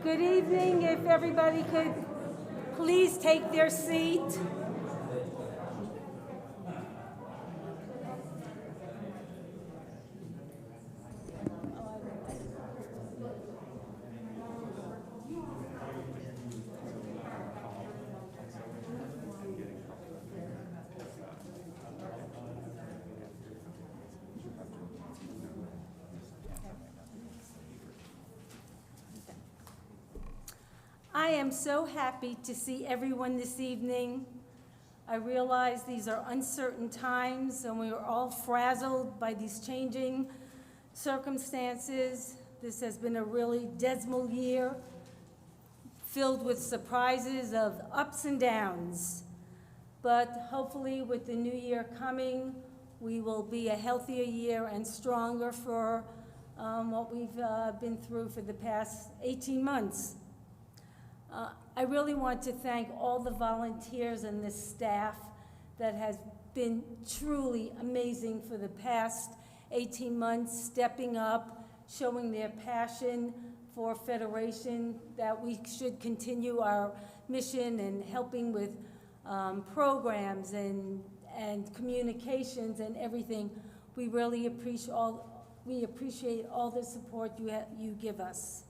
Good evening. If everybody could please take their seat. I am so happy to see everyone this evening. I realize these are uncertain times and we are all frazzled by these changing circumstances. This has been a really dismal year, filled with surprises of ups and downs. But hopefully with the new year coming, we will be a healthier year and stronger for what we've been through for the past 18 months. I really want to thank all the volunteers and the staff that has been truly amazing for the past 18 months, stepping up, showing their passion for Federation, that we should continue our mission and helping with programs and communications and everything. We really appreciate all the support you give us.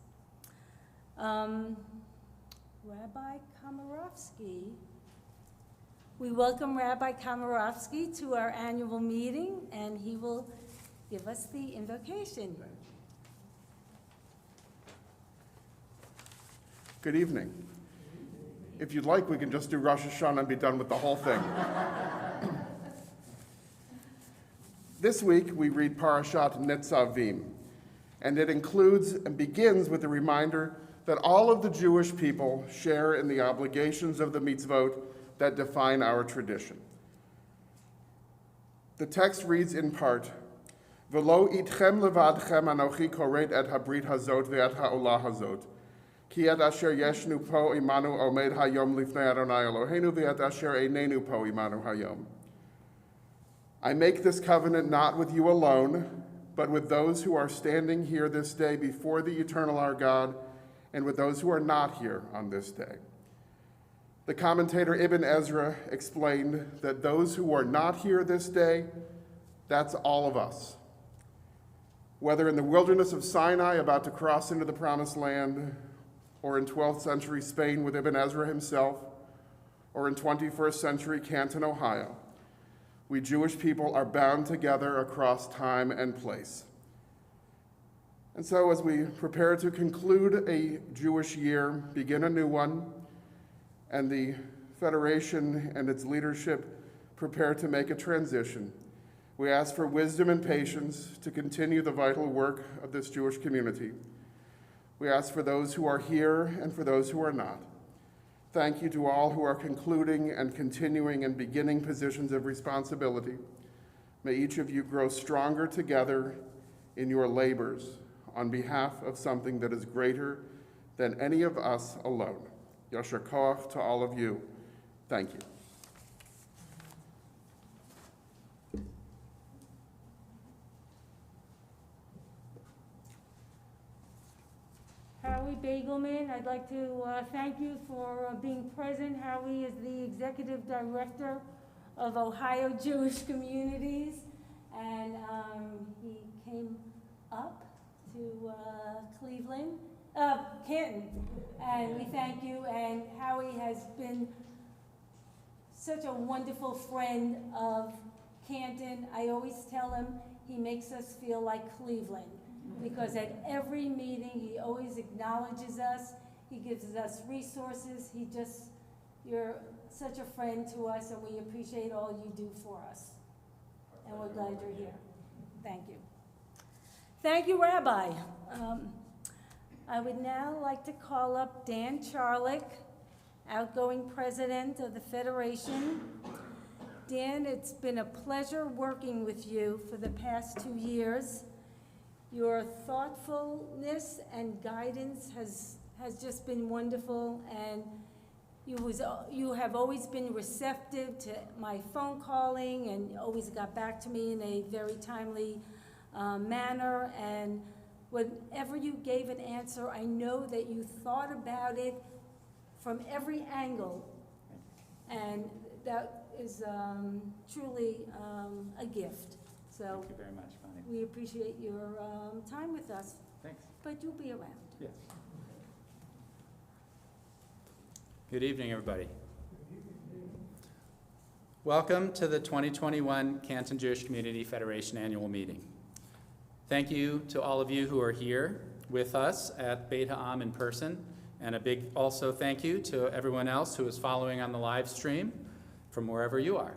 Rabbi Komarovsky. We welcome Rabbi Komarovsky to our annual meeting, and he will give us the invocation. Good evening. If you'd like, we can just do Rosh Hashanah and be done with the whole thing. This week, we read Parashat Netzavim, and it includes and begins with a reminder that all of the Jewish people share in the obligations of the mitzvot that define our tradition. The text reads in part, V'lo itchem levadchem anochi koret et habrit hazot ve'et ha'olah hazot, ki et asher yeshnu po imanu omed hayom lifnei Adonai Eloheinu ve'et asher einenu po imanu hayom. I make this covenant not with you alone, but with those who are standing here this day before the eternal our God, and with those who are not here on this day. The commentator Ibn Ezra explained that those who are not here this day, that's all of us. Whether in the wilderness of Sinai about to cross into the Promised Land, or in 12th century Spain with Ibn Ezra himself, or in 21st century Canton, Ohio, we Jewish people are bound together across time and place. And so as we prepare to conclude a Jewish year, begin a new one, and the Federation and its leadership prepare to make a transition, we ask for wisdom and patience to continue the vital work of this Jewish community. We ask for those who are here and for those who are not. Thank you to all who are concluding and continuing and beginning positions of responsibility. May each of you grow stronger together in your labors on behalf of something that is greater than any of us alone. Yasher koach to all of you. Thank you. Howie Bagelman, I'd like to thank you for being present. Howie is the Executive Director of Ohio Jewish Communities, and he came up to Cleveland, Canton, and we thank you. And Howie has been such a wonderful friend of Canton. I always tell him he makes us feel like Cleveland, because at every meeting he always acknowledges us, he gives us resources, you're such a friend to us, and we appreciate all you do for us. And we're glad you're here. Thank you. Thank you, Rabbi. I would now like to call up Dan Charlick, outgoing president of the Federation. Dan, it's been a pleasure working with you for the past 2 years. Your thoughtfulness and guidance has just been wonderful, and you have always been receptive to my phone calling and always got back to me in a very timely manner. And whenever you gave an answer, I know that you thought about it from every angle, and that is truly a gift. So Thank you very much, Bonnie. we appreciate your time with us, Thanks. but you'll be around. Yes. Good evening, everybody. Welcome to the 2021 Canton Jewish Community Federation Annual Meeting. Thank you to all of you who are here with us at Beit Ha'am in person, and a big also thank you to everyone else who is following on the live stream from wherever you are.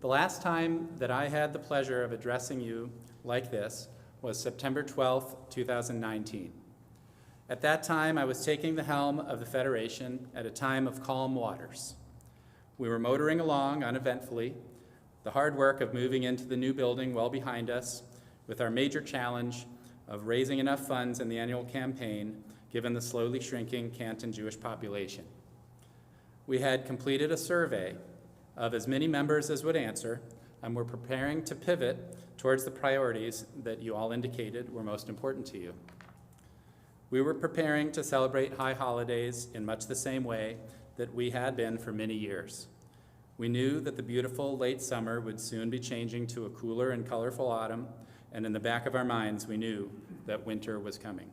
The last time that I had the pleasure of addressing you like this was September 12th, 2019. At that time, I was taking the helm of the Federation at a time of calm waters. We were motoring along uneventfully, the hard work of moving into the new building well behind us, with our major challenge of raising enough funds in the annual campaign, given the slowly shrinking Canton Jewish population. We had completed a survey of as many members as would answer, and were preparing to pivot towards the priorities that you all indicated were most important to you. We were preparing to celebrate high holidays in much the same way that we had been for many years. We knew that the beautiful late summer would soon be changing to a cooler and colorful autumn, and in the back of our minds, we knew that winter was coming.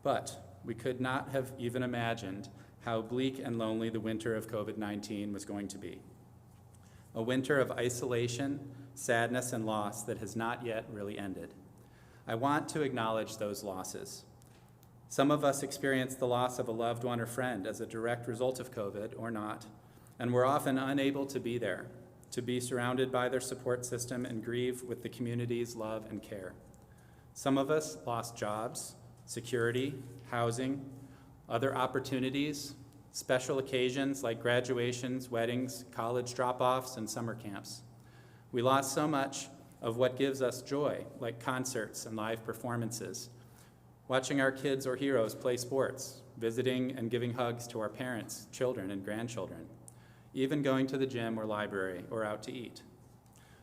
But we could not have even imagined how bleak and lonely the winter of COVID-19 was going to be. A winter of isolation, sadness, and loss that has not yet really ended. I want to acknowledge those losses. Some of us experienced the loss of a loved one or friend as a direct result of COVID or not, and were often unable to be there, to be surrounded by their support system and grieve with the community's love and care. Some of us lost jobs, security, housing, other opportunities, special occasions like graduations, weddings, college drop-offs, and summer camps. We lost so much of what gives us joy, like concerts and live performances, watching our kids or heroes play sports, visiting and giving hugs to our parents, children, and grandchildren, even going to the gym or library or out to eat.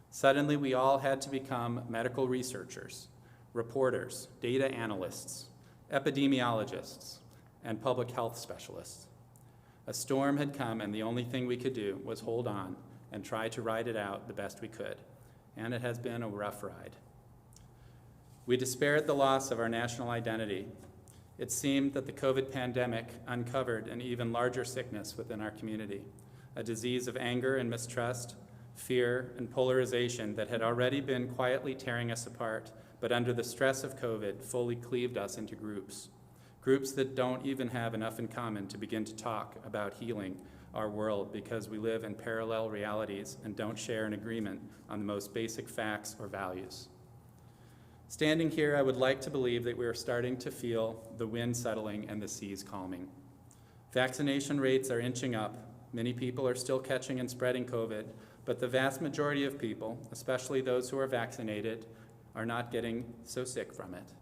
Suddenly, we all had to become medical researchers, reporters, data analysts, epidemiologists, and public health specialists. A storm had come, and the only thing we could do was hold on and try to ride it out the best we could, and it has been a rough ride. We despaired the loss of our national identity. It seemed that the COVID pandemic uncovered an even larger sickness within our community, a disease of anger and mistrust, fear and polarization that had already been quietly tearing us apart, but under the stress of COVID, fully cleaved us into groups that don't even have enough in common to begin to talk about healing our world because we live in parallel realities and don't share an agreement on the most basic facts or values. Standing here, I would like to believe that we are starting to feel the wind settling and the seas calming. Vaccination rates are inching up. Many people are still catching and spreading COVID, but the vast majority of people, especially those who are vaccinated, are not getting so sick from it.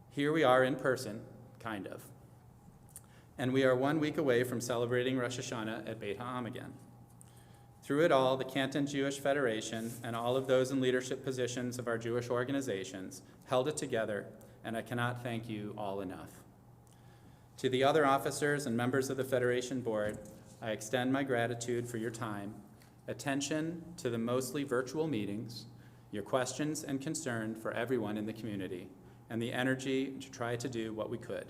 Here we are in person, kind of. And we are 1 week away from celebrating Rosh Hashanah at Beit Ha'am again. Through it all, the Canton Jewish Federation and all of those in leadership positions of our Jewish organizations held it together, and I cannot thank you all enough. To the other officers and members of the Federation Board, I extend my gratitude for your time, attention to the mostly virtual meetings, your questions and concern for everyone in the community, and the energy to try to do what we could.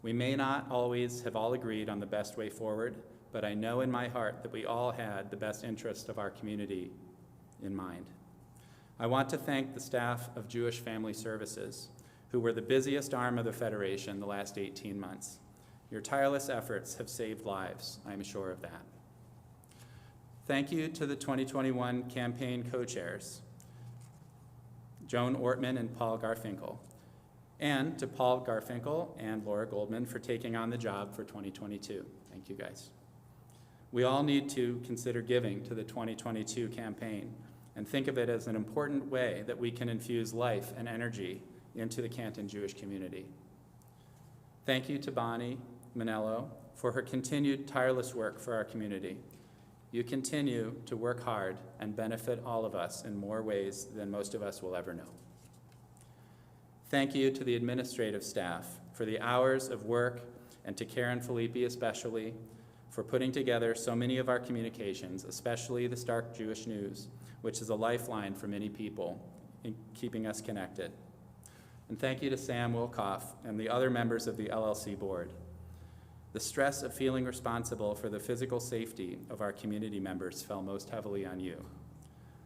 We may not always have all agreed on the best way forward, but I know in my heart that we all had the best interest of our community in mind. I want to thank the staff of Jewish Family Services, who were the busiest arm of the Federation the last 18 months. Your tireless efforts have saved lives, I'm sure of that. Thank you to the 2021 campaign co-chairs, Joan Ortman and Paul Garfinkel, and to Paul Garfinkel and Laura Goldman for taking on the job for 2022. Thank you guys. We all need to consider giving to the 2022 campaign and think of it as an important way that we can infuse life and energy into the Canton Jewish community. Thank you to Bonnie Manello for her continued tireless work for our community. You continue to work hard and benefit all of us in more ways than most of us will ever know. Thank you to the administrative staff for the hours of work, and to Karen Filippi especially for putting together so many of our communications, especially the Stark Jewish News, which is a lifeline for many people in keeping us connected. And thank you to Sam Wilkoff and the other members of the LLC board. The stress of feeling responsible for the physical safety of our community members fell most heavily on you.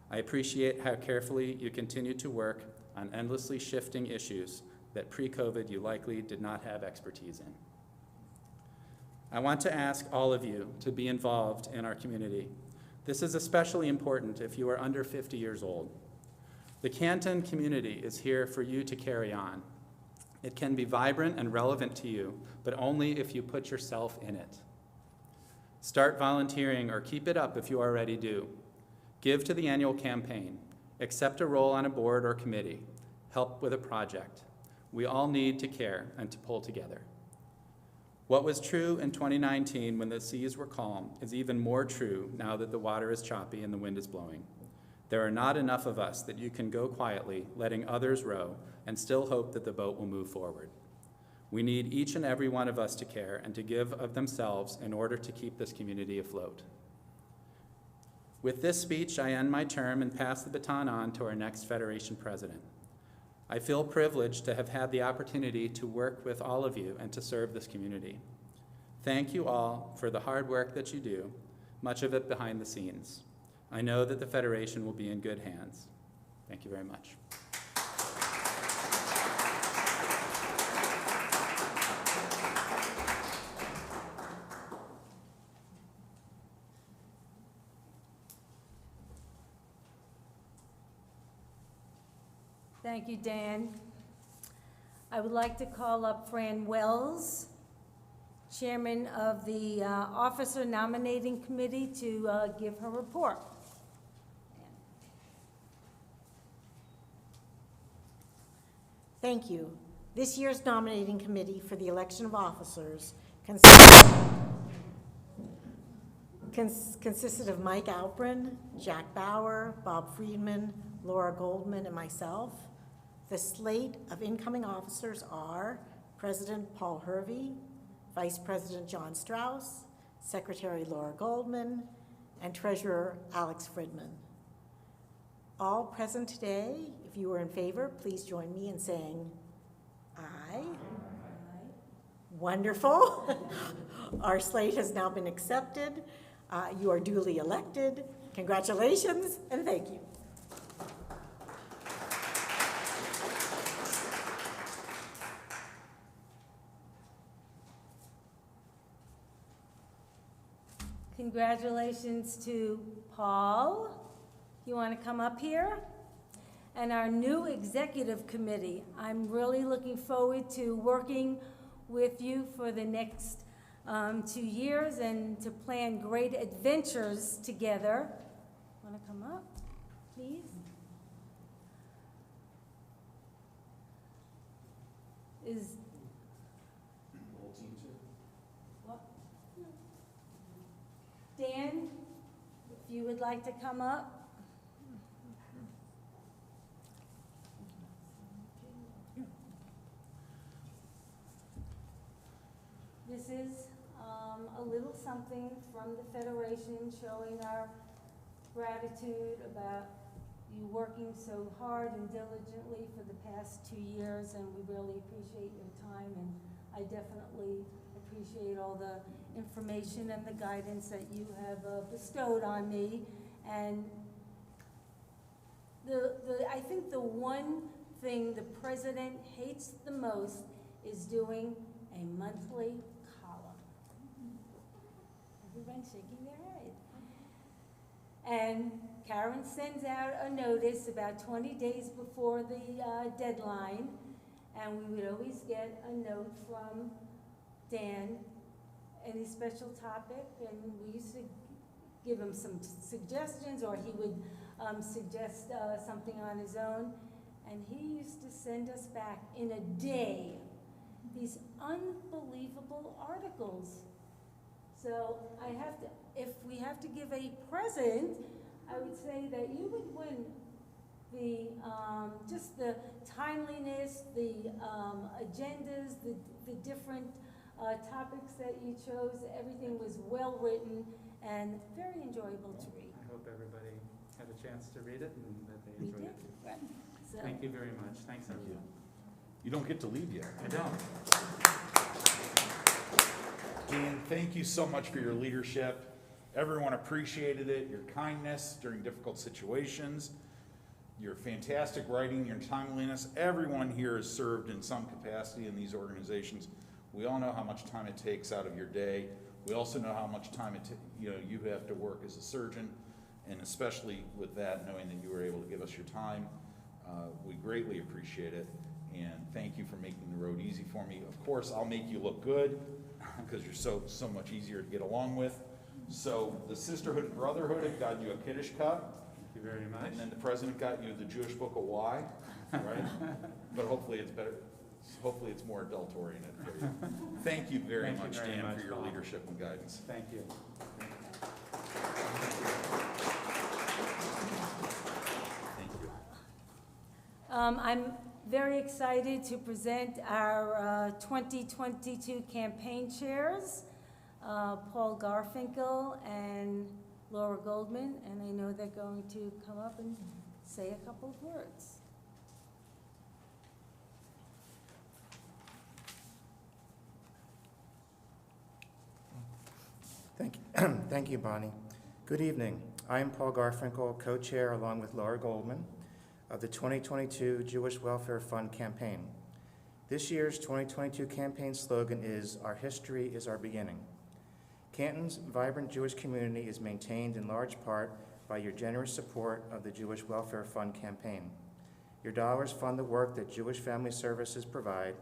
I appreciate how carefully you continue to work on endlessly shifting issues that pre-COVID you likely did not have expertise in. I want to ask all of you to be involved in our community. This is especially important if you are under 50 years old. The Canton community is here for you to carry on. It can be vibrant and relevant to you, but only if you put yourself in it. Start volunteering or keep it up if you already do. Give to the annual campaign. Accept a role on a board or committee. Help with a project. We all need to care and to pull together. What was true in 2019 when the seas were calm is even more true now that the water is choppy and the wind is blowing. There are not enough of us that you can go quietly, letting others row, and still hope that the boat will move forward. We need each and every one of us to care and to give of themselves in order to keep this community afloat. With this speech, I end my term and pass the baton on to our next Federation president. I feel privileged to have had the opportunity to work with all of you and to serve this community. Thank you all for the hard work that you do, much of it behind the scenes. I know that the Federation will be in good hands. Thank you very much. Thank you, Dan. I would like to call up Fran Wells, Chairman of the Officer Nominating Committee, to give her report. Thank you. This year's nominating committee for the election of officers consisted of Mike Alprin, Jack Bauer, Bob Friedman, Laura Goldman, and myself. The slate of incoming officers are President Paul Hervey, Vice President John Strauss, Secretary Laura Goldman, and Treasurer Alex Friedman. All present today, if you are in favor, please join me in saying aye. Aye. Wonderful. Our slate has now been accepted. You are duly elected. Congratulations, and thank you. Congratulations to Paul. You want to come up here? And our new executive committee. I'm really looking forward to working with you for the next 2 years and to plan great adventures together. Want to come up, please? What? Dan, if you would like to come up. This is a little something from the Federation showing our gratitude about you working so hard and diligently for the past 2 years, and we really appreciate your time, and I definitely appreciate all the information and the guidance that you have bestowed on me. And I think the one thing the president hates the most is doing a monthly column. Everyone's shaking their head. And Karen sends out a notice about 20 days before the deadline, and we would always get a note from Dan, any special topic, and we used to give him some suggestions, or he would suggest something on his own, and he used to send us back in a day these unbelievable articles. So if we have to give a present, I would say that you would win just the timeliness, the agendas, the different topics that you chose. Everything was well-written and very enjoyable to read. I hope everybody had a chance to read it and that they We enjoyed did. it too. Right. So, Thank you very much. Thanks, Thank you. everyone. You don't get to leave yet. I don't. Dan, thank you so much for your leadership. Everyone appreciated it, your kindness during difficult situations, your fantastic writing, your timeliness. Everyone here has served in some capacity in these organizations. We all know how much time it takes out of your day. We also know how much time you have to work as a surgeon, and especially with that, knowing that you were able to give us your time. We greatly appreciate it, and thank you for making the road easy for me. Of course, I'll make you look good, because you're so much easier to get along with. So the Sisterhood and Brotherhood have got you a Kiddush cup, Thank you very much. and then the president got you the Jewish Book of Why, right? But hopefully it's better. Hopefully it's more adult-oriented for you. Thank you very Thank you much, very Dan, much, for your Bob. leadership and guidance. Thank you. Thank you. I'm very excited to present our 2022 campaign chairs, Paul Garfinkel and Laura Goldman, and I know they're going to come up and say a couple of words. Thank you, Bonnie. Good evening. I am Paul Garfinkel, co-chair along with Laura Goldman of the 2022 Jewish Welfare Fund campaign. This year's 2022 campaign slogan is, "Our history is our beginning." Canton's vibrant Jewish community is maintained in large part by your generous support of the Jewish Welfare Fund campaign. Your dollars fund the work that Jewish Family Services provide.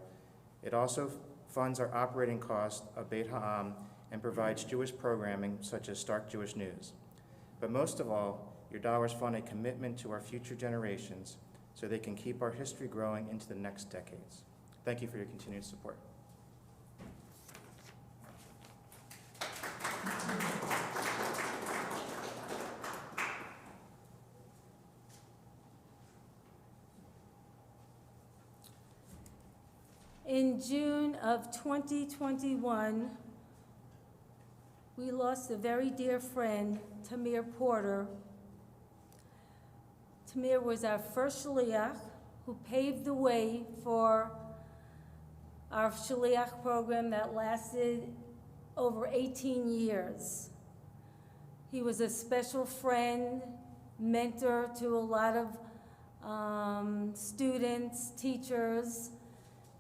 It also funds our operating costs of Beit Ha'am and provides Jewish programming such as Stark Jewish News. But most of all, your dollars fund a commitment to our future generations so they can keep our history growing into the next decades. Thank you for your continued support. In June of 2021, we lost a very dear friend, Tamir Porter. Tamir was our first shaliach who paved the way for our shaliach program that lasted over 18 years. He was a special friend, mentor to a lot of students, teachers,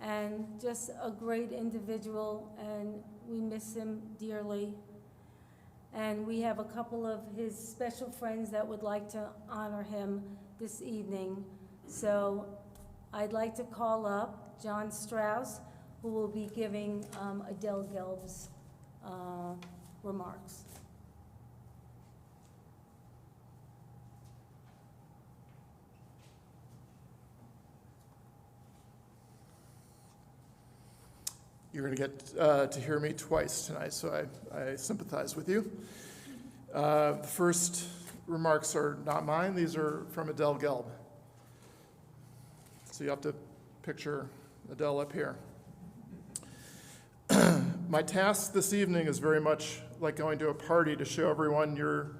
and just a great individual, and we miss him dearly. And we have a couple of his special friends that would like to honor him this evening. So I'd like to call up John Strauss, who will be giving Adele Gelb's remarks. You're going to get to hear me twice tonight, so I sympathize with you. The first remarks are not mine. These are from Adele Gelb. So you have to picture Adele up here. My task this evening is very much like going to a party to show everyone your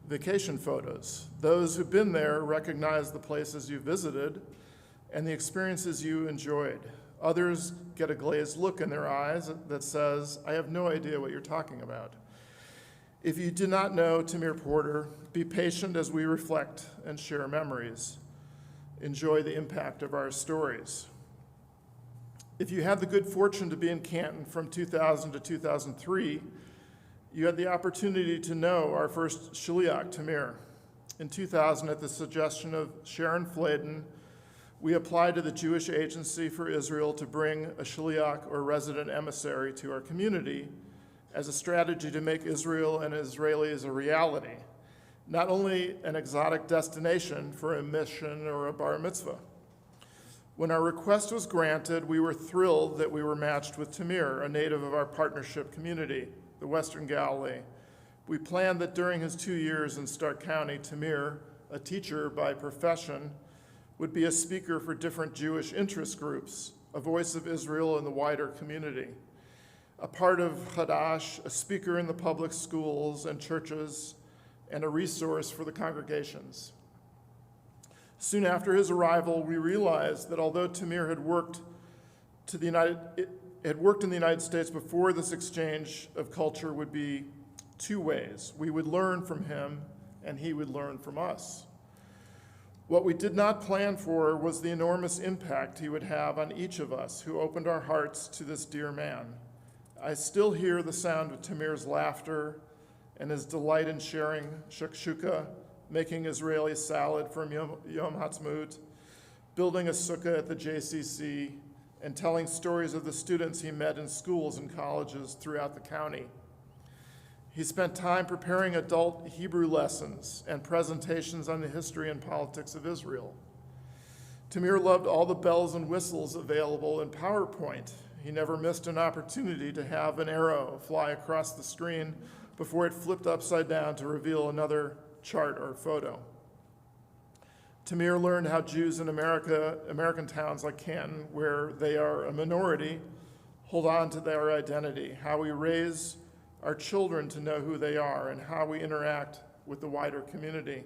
vacation photos. Those who've been there recognize the places you visited and the experiences you enjoyed. Others get a glazed look in their eyes that says, "I have no idea what you're talking about." If you do not know Tamir Porter, be patient as we reflect and share memories. Enjoy the impact of our stories. If you had the good fortune to be in Canton from 2000 to 2003, you had the opportunity to know our first shaliach, Tamir. In 2000, at the suggestion of Sharon Fladen, we applied to the Jewish Agency for Israel to bring a shaliach or resident emissary to our community as a strategy to make Israel and Israelis a reality, not only an exotic destination for a mission or a bar mitzvah. When our request was granted, we were thrilled that we were matched with Tamir, a native of our partnership community, the Western Galilee. We planned that during his 2 years in Stark County, Tamir, a teacher by profession, would be a speaker for different Jewish interest groups, a voice of Israel in the wider community, a part of Hadash, a speaker in the public schools and churches, and a resource for the congregations. Soon after his arrival, we realized that although Tamir had worked in the United States before, this exchange of culture would be two ways. We would learn from him, and he would learn from us. What we did not plan for was the enormous impact he would have on each of us who opened our hearts to this dear man. I still hear the sound of Tamir's laughter and his delight in sharing shakshuka, making Israeli salad from Yom Ha'atzmaut, building a sukkah at the JCC, and telling stories of the students he met in schools and colleges throughout the county. He spent time preparing adult Hebrew lessons and presentations on the history and politics of Israel. Tamir loved all the bells and whistles available in PowerPoint. He never missed an opportunity to have an arrow fly across the screen before it flipped upside down to reveal another chart or photo. Tamir learned how Jews in American towns like Canton, where they are a minority, hold on to their identity, how we raise our children to know who they are, and how we interact with the wider community.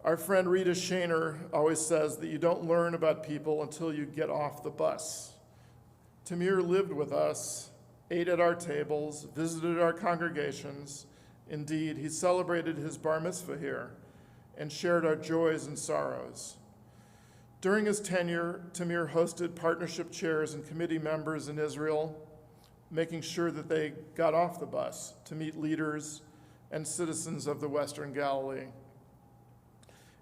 Our friend Rita Shaner always says that you don't learn about people until you get off the bus. Tamir lived with us, ate at our tables, visited our congregations. Indeed, he celebrated his bar mitzvah here and shared our joys and sorrows. During his tenure, Tamir hosted partnership chairs and committee members in Israel, making sure that they got off the bus to meet leaders and citizens of the Western Galilee.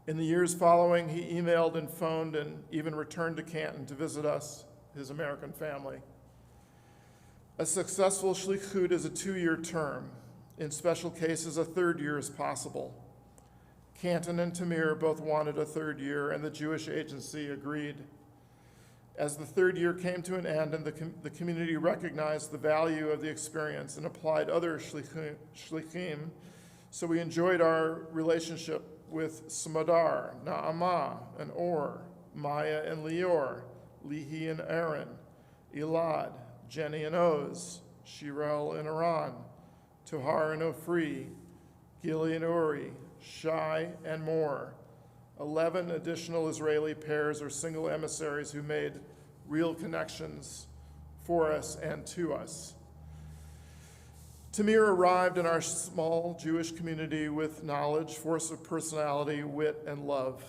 In the years following, he emailed and phoned and even returned to Canton to visit us, his American family. A successful shlichut is a 2-year term. In special cases, a 3rd year is possible. Canton and Tamir both wanted a 3rd year, and the Jewish Agency agreed. As the 3rd year came to an end and the community recognized the value of the experience and applied other shlichim, so we enjoyed our relationship with Smadar, Na'amah, and Or, Maya and Lior, Lihi and Aaron, Elad, Jenny and Oz, Shirel and Iran, Tuhar and Ofri, Gili and Uri, Shai and more. 11 additional Israeli pairs or single emissaries who made real connections for us and to us. Tamir arrived in our small Jewish community with knowledge, force of personality, wit, and love.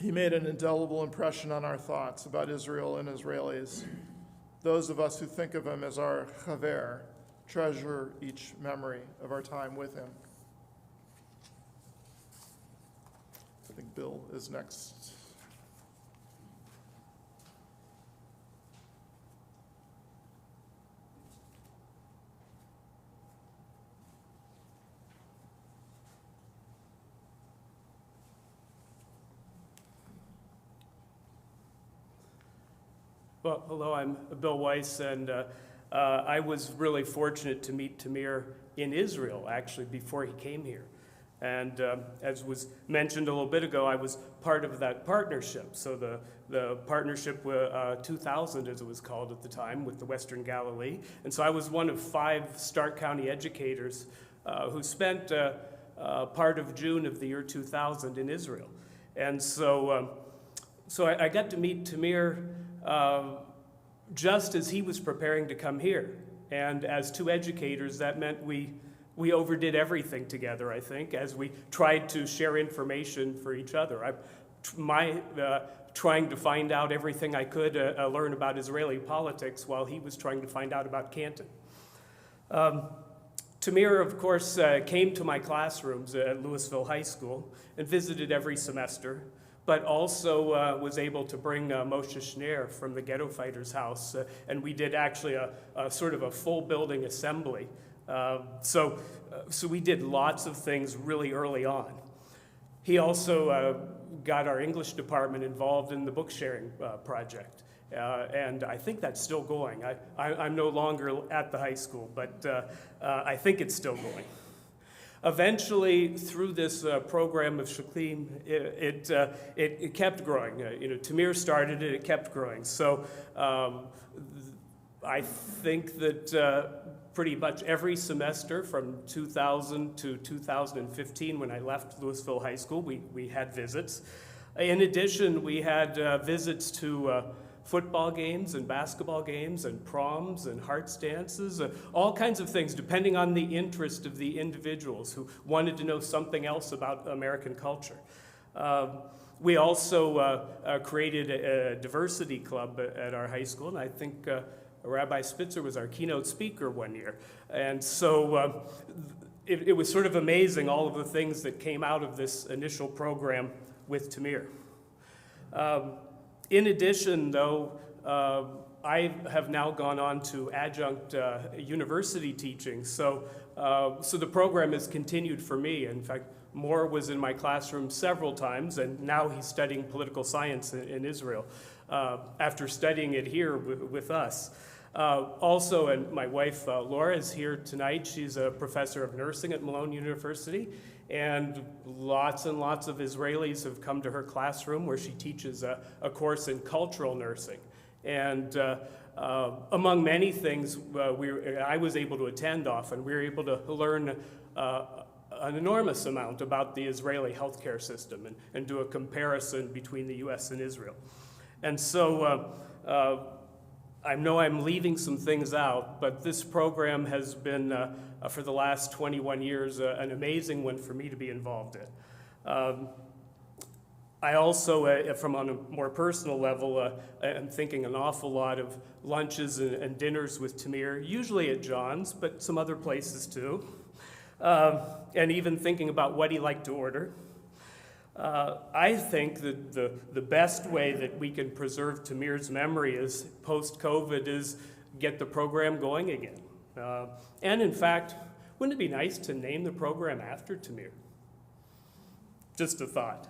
He made an indelible impression on our thoughts about Israel and Israelis. Those of us who think of him as our chaver treasure each memory of our time with him. I think Bill is next. Well, hello, I'm Bill Weiss, and I was really fortunate to meet Tamir in Israel, actually, before he came here. And as was mentioned a little bit ago, I was part of that partnership. So the partnership 2000, as it was called at the time, with the Western Galilee. And so I was one of 5 Stark County educators who spent part of June of the year 2000 in Israel. And so I got to meet Tamir just as he was preparing to come here. And as 2 educators, that meant we overdid everything together, I think, as we tried to share information for each other. Trying to find out everything I could learn about Israeli politics while he was trying to find out about Canton. Tamir, of course, came to my classrooms at Louisville High School and visited every semester, but also was able to bring Moshe Schneer from the Ghetto Fighters House, and we did actually a sort of a full building assembly. So we did lots of things really early on. He also got our English department involved in the book sharing project, and I think that's still going. I'm no longer at the high school, but I think it's still going. Eventually, through this program of Shaklim, it kept growing. Tamir started it, it kept growing. So I think that pretty much every semester from 2000 to 2015, when I left Louisville High School, we had visits. In addition, we had visits to football games and basketball games and proms and hearts dances, all kinds of things, depending on the interest of the individuals who wanted to know something else about American culture. We also created a diversity club at our high school, and I think Rabbi Spitzer was our keynote speaker one year. And so it was sort of amazing, all of the things that came out of this initial program with Tamir. In addition, though, I have now gone on to adjunct university teaching, so the program has continued for me. In fact, Moore was in my classroom several times, and now he's studying political science in Israel after studying it here with us. Also, and my wife Laura is here tonight. She's a professor of nursing at Malone University. And lots of Israelis have come to her classroom where she teaches a course in cultural nursing. And among many things I was able to attend often, we were able to learn an enormous amount about the Israeli healthcare system and do a comparison between the US and Israel. And so I know I'm leaving some things out, but this program has been, for the last 21 years, an amazing one for me to be involved in. I also, from on a more personal level, am thinking an awful lot of lunches and dinners with Tamir, usually at John's, but some other places too. And even thinking about what he liked to order. I think that the best way that we can preserve Tamir's memory is post-COVID is get the program going again. And in fact, wouldn't it be nice to name the program after Tamir? Just a thought.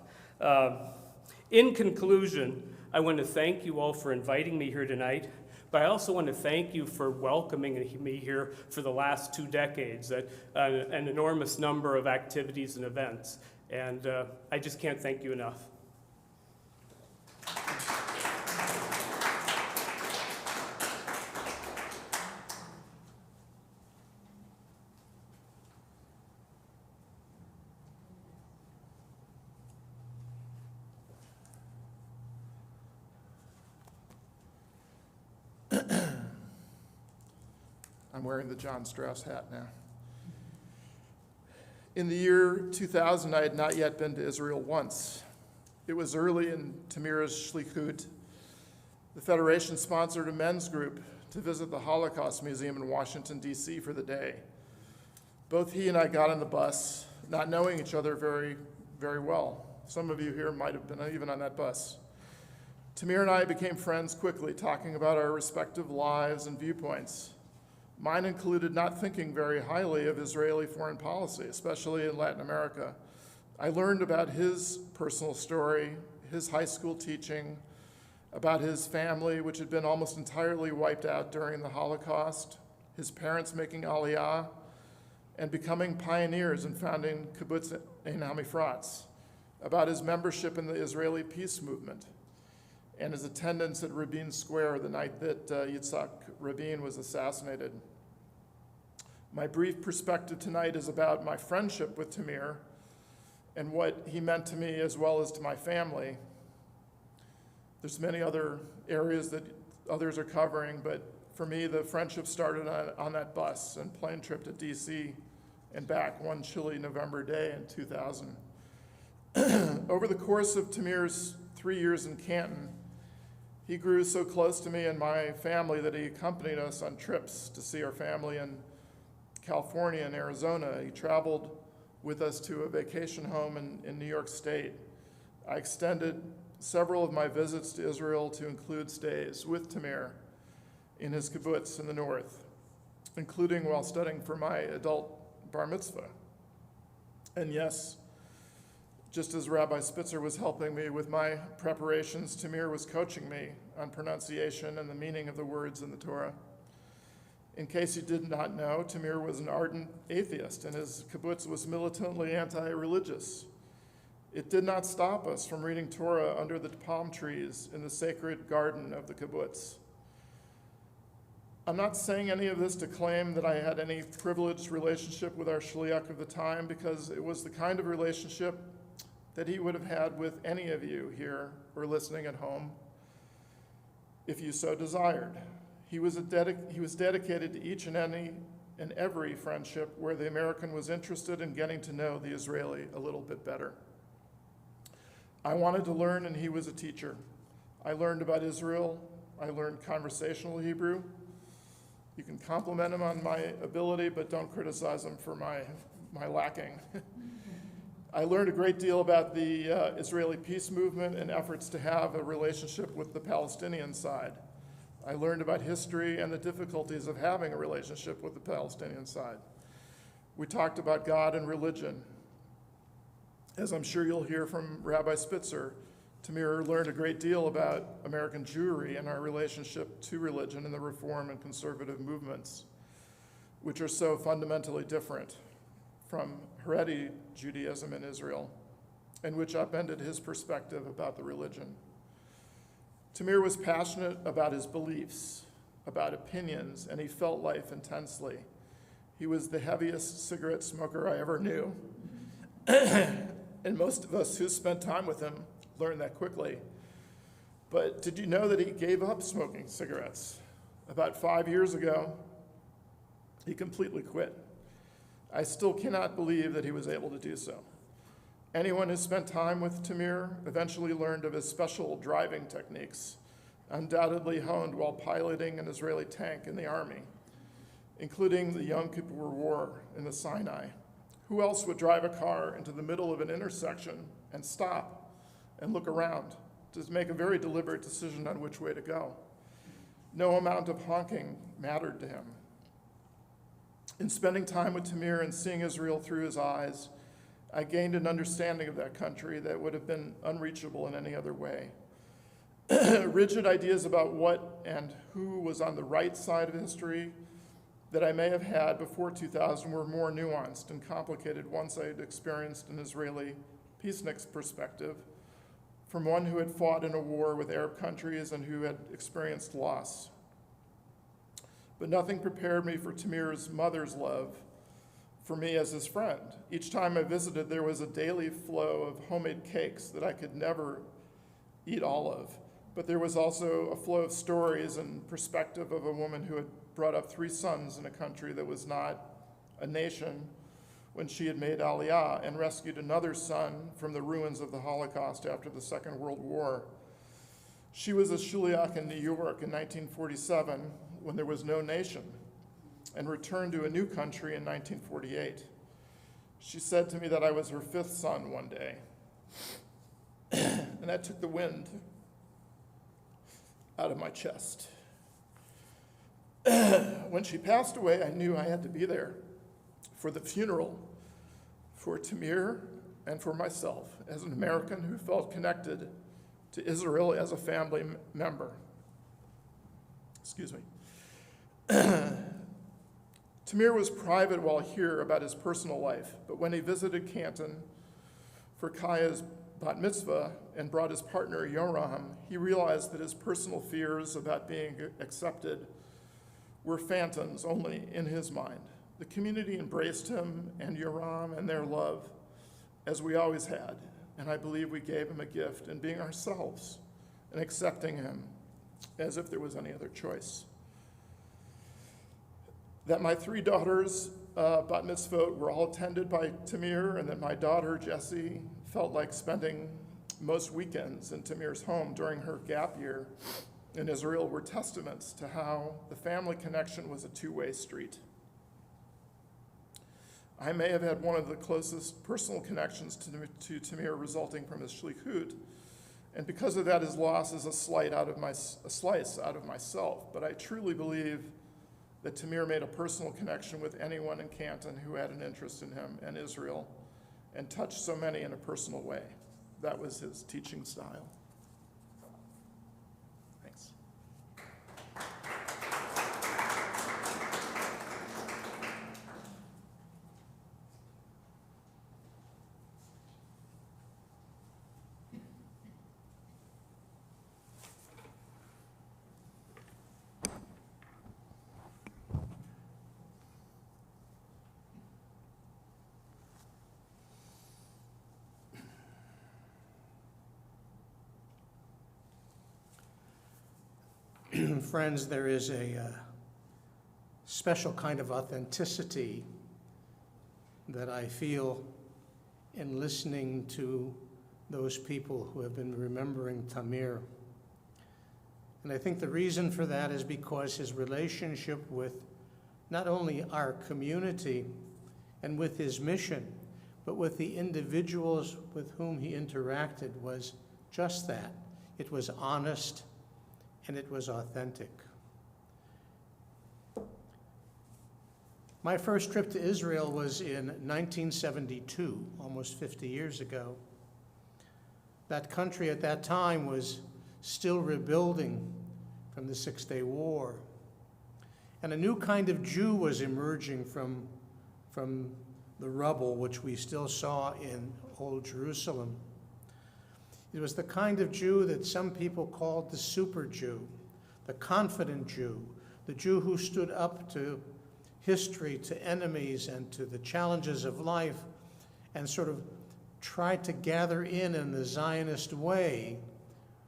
In conclusion, I want to thank you all for inviting me here tonight, but I also want to thank you for welcoming me here for the last 2 decades at an enormous number of activities and events. And I just can't thank you enough. I'm wearing the John Strauss hat now. In the year 2000, I had not yet been to Israel once. It was early in Tamir's shlichut. The Federation sponsored a men's group to visit the Holocaust Museum in Washington, D.C. for the day. Both he and I got on the bus, not knowing each other very, very well. Some of you here might have been even on that bus. Tamir and I became friends quickly, talking about our respective lives and viewpoints. Mine included not thinking very highly of Israeli foreign policy, especially in Latin America. I learned about his personal story, his high school teaching, about his family, which had been almost entirely wiped out during the Holocaust, his parents making Aliyah, and becoming pioneers and founding Kibbutz Ein HaMifratz, about his membership in the Israeli peace movement, and his attendance at Rabin Square the night that Yitzhak Rabin was assassinated. My brief perspective tonight is about my friendship with Tamir and what he meant to me as well as to my family. There's many other areas that others are covering, but for me, the friendship started on that bus and plane trip to DC and back one chilly November day in 2000. Over the course of Tamir's 3 years in Canton, he grew so close to me and my family that he accompanied us on trips to see our family in California and Arizona. He traveled with us to a vacation home in New York State. I extended several of my visits to Israel to include stays with Tamir in his kibbutz in the north, including while studying for my adult bar mitzvah. And yes, just as Rabbi Spitzer was helping me with my preparations, Tamir was coaching me on pronunciation and the meaning of the words in the Torah. In case you did not know, Tamir was an ardent atheist, and his kibbutz was militantly anti-religious. It did not stop us from reading Torah under the palm trees in the sacred garden of the kibbutz. I'm not saying any of this to claim that I had any privileged relationship with our shliach of the time, because it was the kind of relationship that he would have had with any of you here or listening at home, if you so desired. He was dedicated to each and every friendship where the American was interested in getting to know the Israeli a little bit better. I wanted to learn, and he was a teacher. I learned about Israel. I learned conversational Hebrew. You can compliment him on my ability, but don't criticize him for my lacking. I learned a great deal about the Israeli peace movement and efforts to have a relationship with the Palestinian side. I learned about history and the difficulties of having a relationship with the Palestinian side. We talked about God and religion. As I'm sure you'll hear from Rabbi Spitzer, Tamir learned a great deal about American Jewry and our relationship to religion and the reform and conservative movements, which are so fundamentally different from Haredi Judaism in Israel, and which upended his perspective about the religion. Tamir was passionate about his beliefs, about opinions, and he felt life intensely. He was the heaviest cigarette smoker I ever knew. And most of us who spent time with him learned that quickly. But did you know that he gave up smoking cigarettes? About 5 years ago, he completely quit. I still cannot believe that he was able to do so. Anyone who spent time with Tamir eventually learned of his special driving techniques, undoubtedly honed while piloting an Israeli tank in the army, including the Yom Kippur War in the Sinai. Who else would drive a car into the middle of an intersection and stop and look around to make a very deliberate decision on which way to go? No amount of honking mattered to him. In spending time with Tamir and seeing Israel through his eyes, I gained an understanding of that country that would have been unreachable in any other way. Rigid ideas about what and who was on the right side of history that I may have had before 2000 were more nuanced and complicated once I had experienced an Israeli peacenik's perspective from one who had fought in a war with Arab countries and who had experienced loss. But nothing prepared me for Tamir's mother's love for me as his friend. Each time I visited, there was a daily flow of homemade cakes that I could never eat all of. But there was also a flow of stories and perspective of a woman who had brought up 3 sons in a country that was not a nation when she had made Aliyah and rescued another son from the ruins of the Holocaust after the Second World War. She was a shliach in New York in 1947 when there was no nation, and returned to a new country in 1948. She said to me that I was her 5th son one day, and that took the wind out of my chest. When she passed away, I knew I had to be there for the funeral, for Tamir and for myself as an American who felt connected to Israel as a family member. Excuse me. Tamir was private while here about his personal life, but when he visited Canton for Kaya's bat mitzvah and brought his partner Yoram, he realized that his personal fears about being accepted were phantoms only in his mind. The community embraced him and Yoram and their love, as we always had, and I believe we gave him a gift in being ourselves and accepting him as if there was any other choice. That my 3 daughters' bat mitzvot were all attended by Tamir, and that my daughter, Jessie, felt like spending most weekends in Tamir's home during her gap year in Israel were testaments to how the family connection was a two-way street. I may have had one of the closest personal connections to Tamir resulting from his shlichut, and because of that, his loss is a slice out of myself. But I truly believe that Tamir made a personal connection with anyone in Canton who had an interest in him and Israel, and touched so many in a personal way. That was his teaching style. Thanks. friends, there is a special kind of authenticity that I feel in listening to those people who have been remembering Tamir. And I think the reason for that is because his relationship with not only our community and with his mission, but with the individuals with whom he interacted was just that. It was honest and it was authentic. My first trip to Israel was in 1972, almost 50 years ago. That country at that time was still rebuilding from the Six-Day War. And a new kind of Jew was emerging from the rubble, which we still saw in Old Jerusalem. It was the kind of Jew that some people called the super Jew, the confident Jew, the Jew who stood up to history, to enemies, and to the challenges of life, and sort of tried to gather in the Zionist way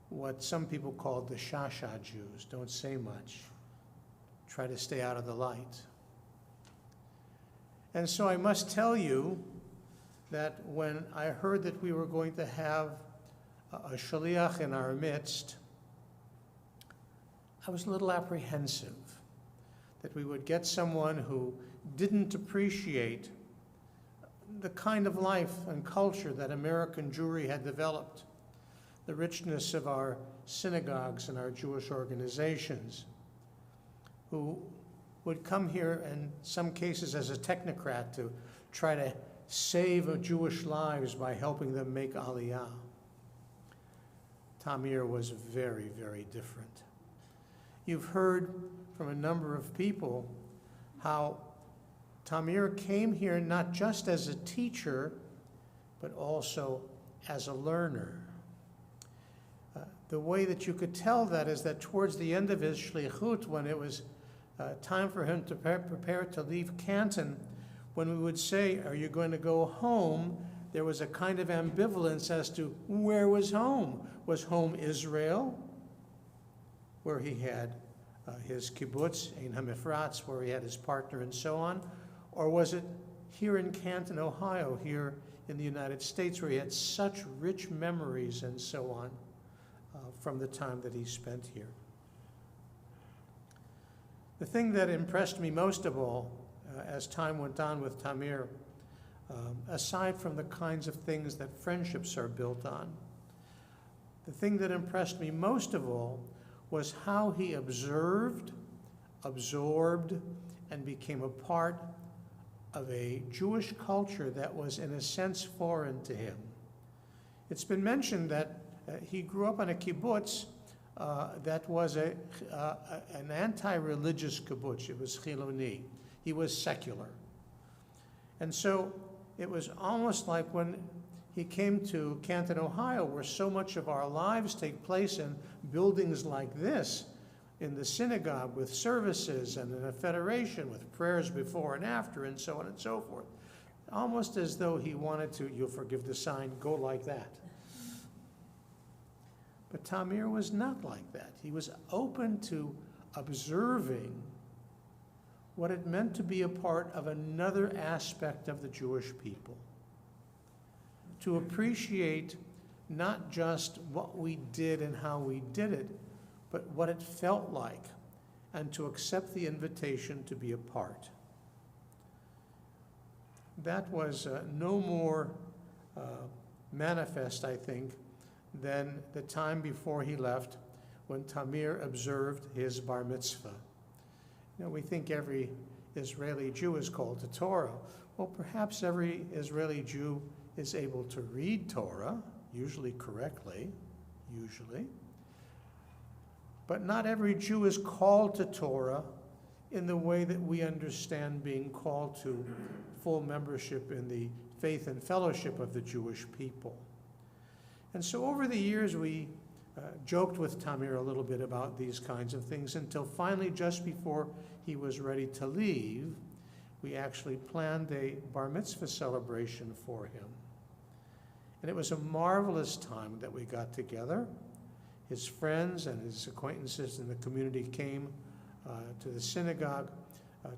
what some people called the Shasha Jews. Don't say much. Try to stay out of the light. And so I must tell you that when I heard that we were going to have a shaliach in our midst, I was a little apprehensive that we would get someone who didn't appreciate the kind of life and culture that American Jewry had developed, the richness of our synagogues and our Jewish organizations, who would come here in some cases as a technocrat to try to save Jewish lives by helping them make Aliyah. Tamir was very, very different. You've heard from a number of people how Tamir came here not just as a teacher, but also as a learner. The way that you could tell that is that towards the end of his shlichut, when it was time for him to prepare to leave Canton, when we would say, "Are you going to go home?" there was a kind of ambivalence as to where was home. Was home Israel, where he had his kibbutz, Ein HaMifratz, where he had his partner and so on? Or was it here in Canton, Ohio, here in the United States, where he had such rich memories and so on from the time that he spent here? The thing that impressed me most of all as time went on with Tamir, aside from the kinds of things that friendships are built on, the thing that impressed me most of all was how he observed, absorbed, and became a part of a Jewish culture that was, in a sense, foreign to him. It's been mentioned that he grew up on a kibbutz that was an anti-religious kibbutz. It was Chiloni. He was secular. And so it was almost like when he came to Canton, Ohio, where so much of our lives take place in buildings like this, in the synagogue with services and in a federation with prayers before and after and so on and so forth. Almost as though he wanted to, you'll forgive the sign, go like that. But Tamir was not like that. He was open to observing what it meant to be a part of another aspect of the Jewish people. To appreciate not just what we did and how we did it, but what it felt like, and to accept the invitation to be a part. That was no more manifest, I think, than the time before he left, when Tamir observed his bar mitzvah. You know, we think every Israeli Jew is called to Torah. Well, perhaps every Israeli Jew is able to read Torah, usually correctly, but not every Jew is called to Torah in the way that we understand being called to full membership in the faith and fellowship of the Jewish people. And so over the years, we joked with Tamir a little bit about these kinds of things until finally, just before he was ready to leave, we actually planned a bar mitzvah celebration for him. And it was a marvelous time that we got together. his friends and his acquaintances in the community came to the synagogue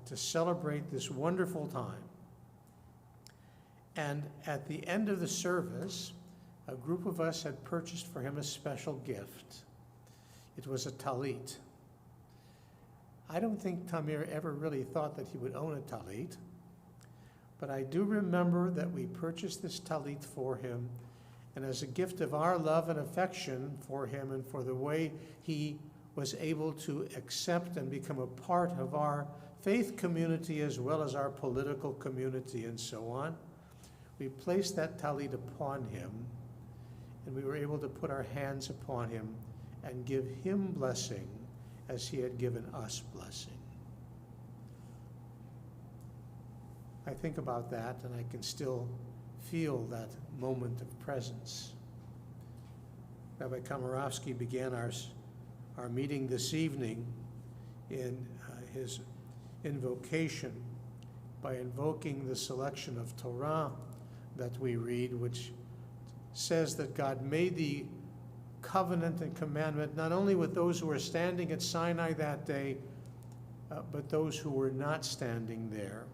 to celebrate this wonderful time. And at the end of the service, a group of us had purchased for him a special gift. It was a talit. I don't think Tamir ever really thought that he would own a talit, but I do remember that we purchased this talit for him, and as a gift of our love and affection for him and for the way he was able to accept and become a part of our faith community as well as our political community and so on, we placed that talit upon him, and we were able to put our hands upon him and give him blessing as he had given us blessing. I think about that, and I can still feel that moment of presence. Rabbi Komorowski began our meeting this evening in his invocation by invoking the selection of Torah that we read, which says that God made the covenant and commandment not only with those who were standing at Sinai that day, but those who were not standing there.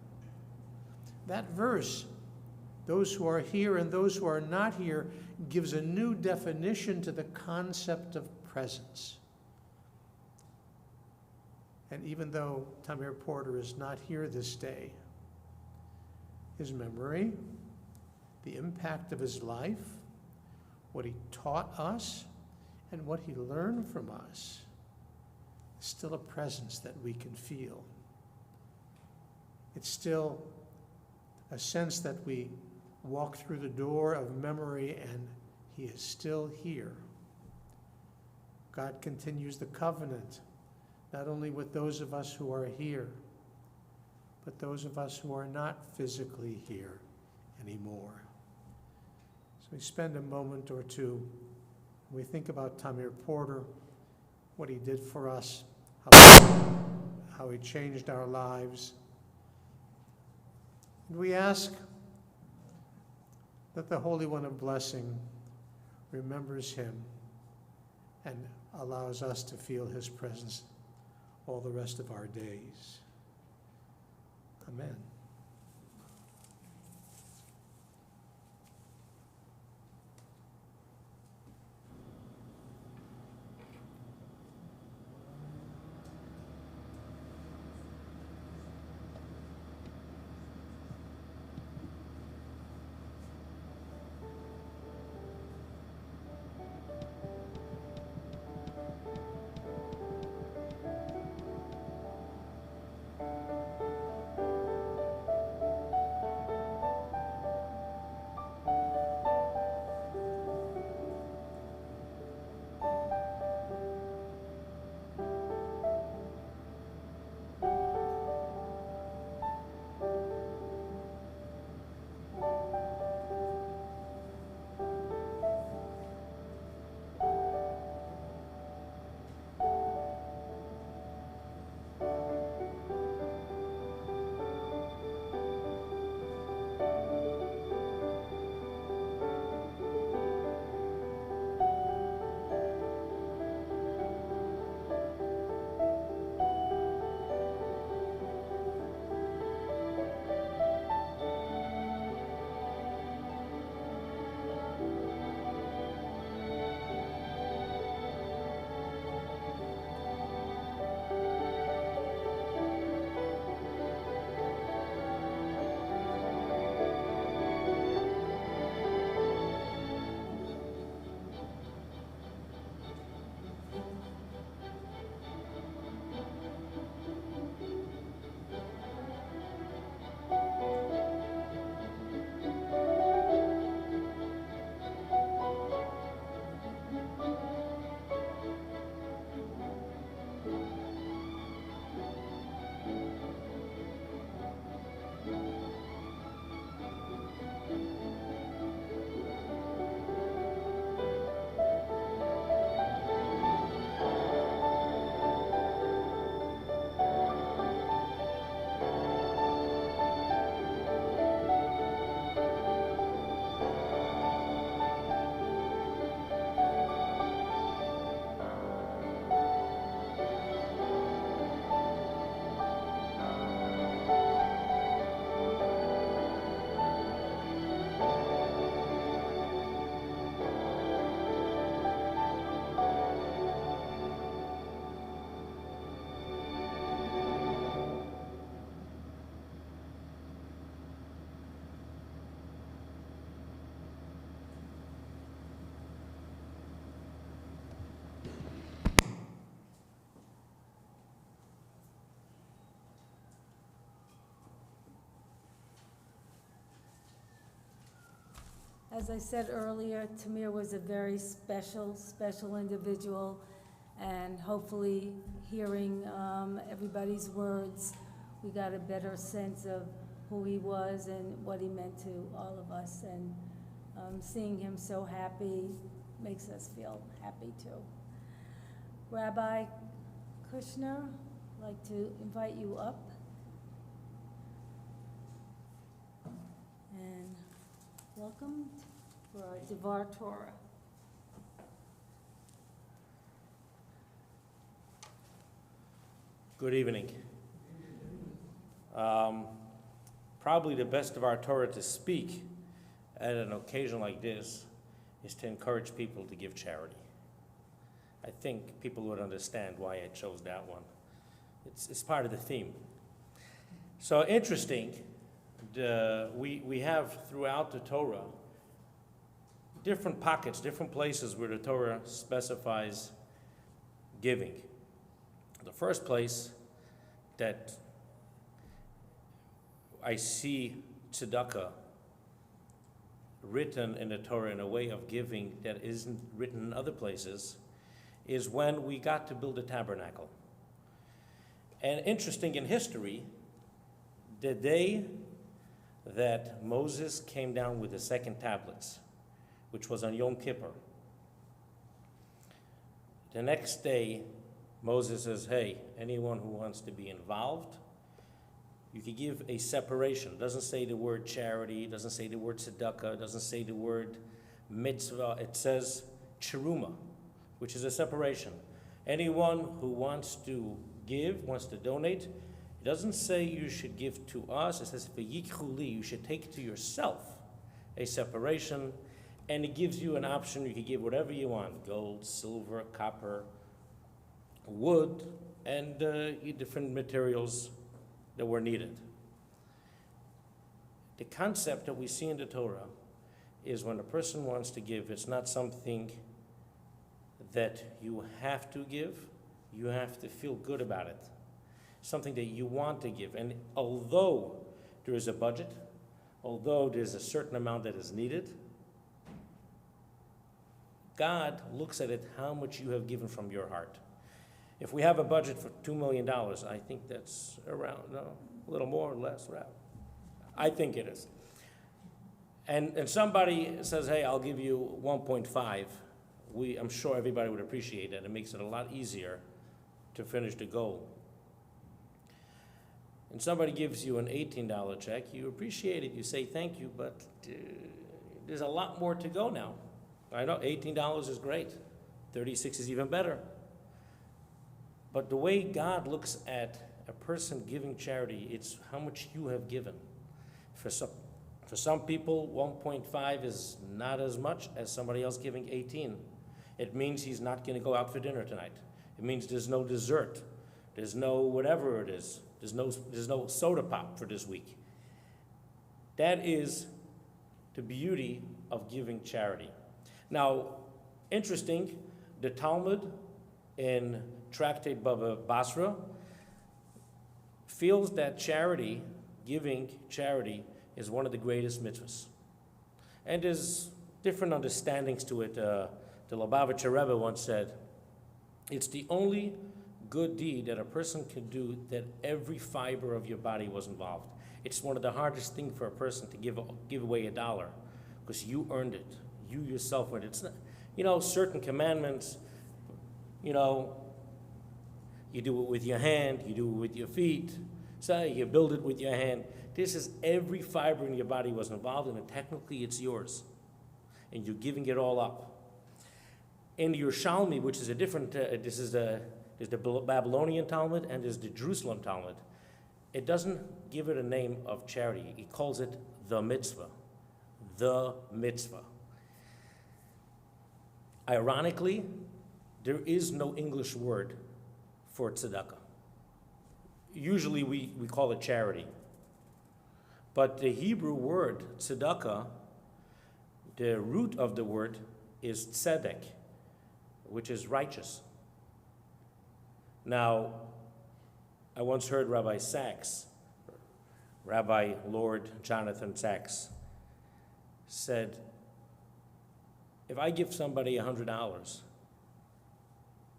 That verse, those who are here and those who are not here, gives a new definition to the concept of presence. And even though Tamir Porter is not here this day, his memory, the impact of his life, what he taught us, and what he learned from us is still a presence that we can feel. It's still a sense that we walk through the door of memory and he is still here. God continues the covenant, not only with those of us who are here, but those of us who are not physically here anymore. So we spend a moment or two, we think about Tamir Porter, what he did for us, how he changed our lives. And we ask that the Holy One of Blessing remembers him and allows us to feel his presence all the rest of our days. Amen. As I said earlier, Tamir was a very special individual, and hopefully, hearing everybody's words, we got a better sense of who he was and what he meant to all of us. And seeing him so happy makes us feel happy too. Rabbi Kushner, I'd like to invite you up. And welcome for our Devar Torah. Good evening. Probably the best of our Torah to speak at an occasion like this is to encourage people to give charity. I think people would understand why I chose that one. It's part of the theme. So interesting, we have throughout the Torah different pockets, different places where the Torah specifies giving. The first place that I see tzedakah written in the Torah in a way of giving that isn't written in other places is when we got to build a tabernacle. And interesting in history, the day that Moses came down with the second tablets, which was on Yom Kippur, the next day, Moses says, hey, anyone who wants to be involved, you could give a separation. It doesn't say the word charity, it doesn't say the word tzedakah, it doesn't say the word mitzvah. It says cheruma, which is a separation. Anyone who wants to give, wants to donate, it doesn't say you should give to us. It says v'yikhuli, you should take to yourself a separation, and it gives you an option. You can give whatever you want, gold, silver, copper, wood, and different materials that were needed. The concept that we see in the Torah is when a person wants to give, it's not something that you have to give, you have to feel good about it. Something that you want to give. And although there is a budget, although there's a certain amount that is needed, God looks at it how much you have given from your heart. If we have a budget for $2 million, I think that's around, a little more or less, around. I think it is. And somebody says, hey, I'll give you 1.5. I'm sure everybody would appreciate that. It makes it a lot easier to finish the goal. And somebody gives you an $18 check, you appreciate it, you say thank you, but there's a lot more to go now. I know $18 is great, 36 is even better. But the way God looks at a person giving charity, it's how much you have given. For some people, 1.5 is not as much as somebody else giving 18. It means he's not going to go out for dinner tonight. It means there's no dessert. There's no whatever it is. There's no soda pop for this week. That is the beauty of giving charity. Now, interesting, the Talmud in Tractate Baba Basra feels that charity, giving charity, is one of the greatest mitzvahs. And there's different understandings to it. The Lubavitcher Rebbe once said, it's the only good deed that a person can do that every fiber of your body was involved. It's one of the hardest things for a person to give away $1 because you earned it. You yourself earned it. It's not, certain commandments, you do it with your hand, you do it with your feet, so you build it with your hand. This is every fiber in your body was involved in it. Technically, it's yours, and you're giving it all up. In the Yerushalmi, which is a different, there's the Babylonian Talmud and there's the Jerusalem Talmud. It doesn't give it a name of charity. It calls it the mitzvah. The mitzvah. Ironically, there is no English word for tzedakah. Usually we call it charity. But the Hebrew word tzedakah, the root of the word is tzedek, which is righteous. Now, I once heard Rabbi Sachs, Rabbi Lord Jonathan Sachs, said, if I give somebody $100,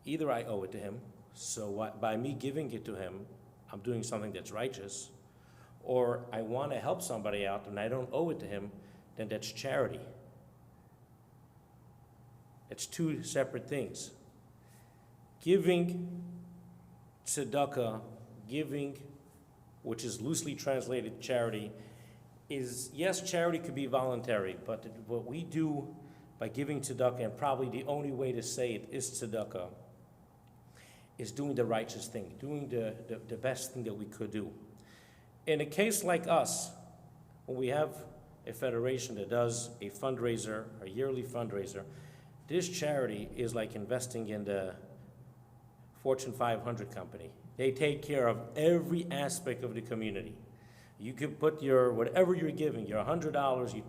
either I owe it to him, so by me giving it to him, I'm doing something that's righteous, or I want to help somebody out and I don't owe it to him, then that's charity. It's two separate things. Giving tzedakah, giving, which is loosely translated charity, is, yes, charity could be voluntary, but what we do by giving tzedakah, and probably the only way to say it is tzedakah, is doing the righteous thing, doing the best thing that we could do. In a case like us, when we have a federation that does a fundraiser, a yearly fundraiser, this charity is like investing in the Fortune 500 company. They take care of every aspect of the community. You could put your, whatever you're giving, your $100,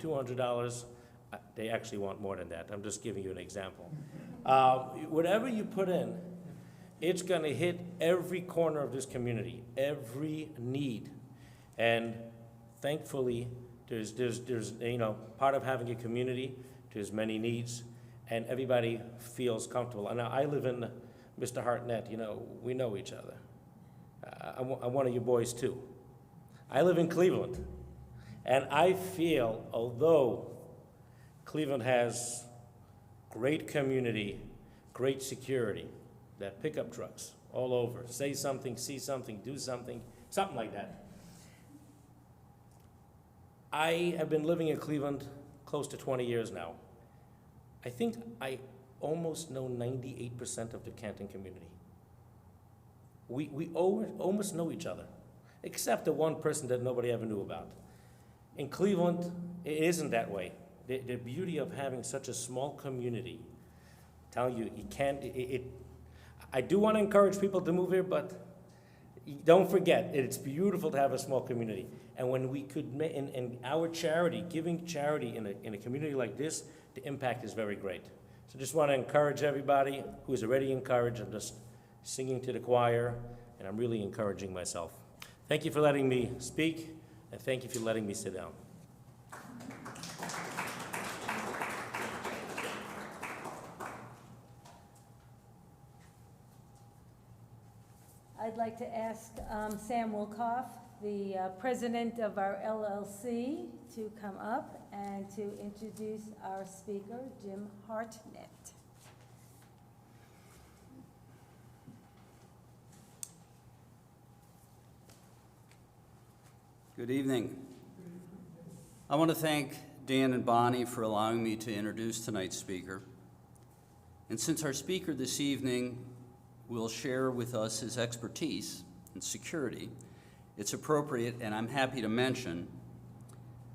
your $200, they actually want more than that. I'm just giving you an example. Whatever you put in, it's gonna hit every corner of this community, every need. And thankfully, there's part of having a community, there's many needs, and everybody feels comfortable. And now I live in Mr. Hartnett, we know each other. I'm one of your boys too. I live in Cleveland, and I feel, although Cleveland has great community, great security, that pickup trucks all over, say something, see something, do something, something like that. I have been living in Cleveland close to 20 years now. I think I almost know 98% of the Canton community. We almost know each other, except the one person that nobody ever knew about. In Cleveland, it isn't that way. The beauty of having such a small community, telling you, I do want to encourage people to move here, but don't forget, it's beautiful to have a small community. And when we could, in our charity, giving charity in a community like this, the impact is very great. So just want to encourage everybody who is already encouraged. I'm just singing to the choir, and I'm really encouraging myself. Thank you for letting me speak, and thank you for letting me sit down. I'd like to ask Sam Wilkoff, the president of our LLC, to come up and to introduce our speaker, Jim Hartnett. Good evening. I want to thank Dan and Bonnie for allowing me to introduce tonight's speaker. And since our speaker this evening will share with us his expertise in security, it's appropriate, and I'm happy to mention,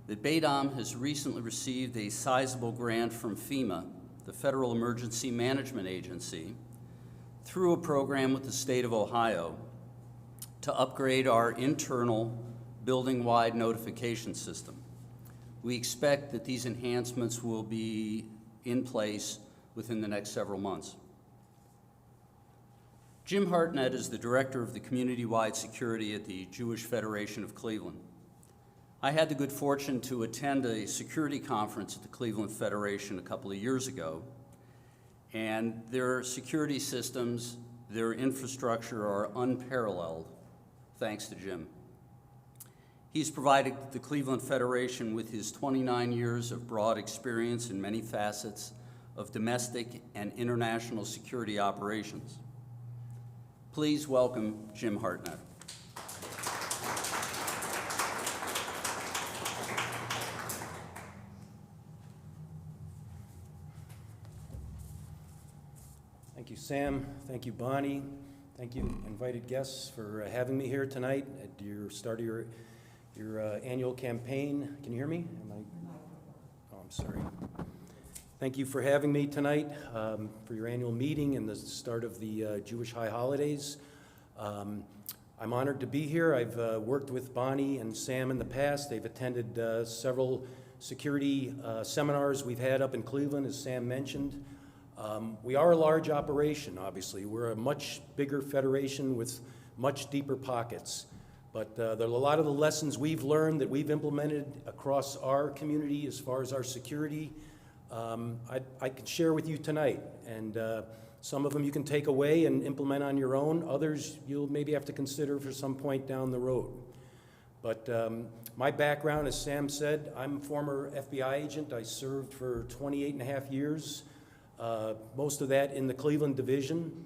that Beit Am has recently received a sizable grant from FEMA, the Federal Emergency Management Agency, through a program with the state of Ohio to upgrade our internal building-wide notification system. We expect that these enhancements will be in place within the next several months. Jim Hartnett is the director of the community-wide security at the Jewish Federation of Cleveland. I had the good fortune to attend a security conference at the Cleveland Federation a couple of years ago, and their security systems, their infrastructure are unparalleled, thanks to Jim. He's provided the Cleveland Federation with his 29 years of broad experience in many facets of domestic and international security operations. Please welcome Jim Hartnett. Thank you, Sam. Thank you, Bonnie. Thank you, invited guests, for having me here tonight at your start of your annual campaign. Can you hear me? Oh, I'm sorry. Thank you for having me tonight for your annual meeting and the start of the Jewish High Holidays. I'm honored to be here. I've worked with Bonnie and Sam in the past. They've attended several security seminars we've had up in Cleveland, as Sam mentioned. We are a large operation, obviously. We're a much bigger federation with much deeper pockets. But there are a lot of the lessons we've learned that we've implemented across our community as far as our security I can share with you tonight. And some of them you can take away and implement on your own. Others you'll maybe have to consider for some point down the road. But my background, as Sam said, I'm a former FBI agent. I served for 28 and a half years, most of that in the Cleveland Division.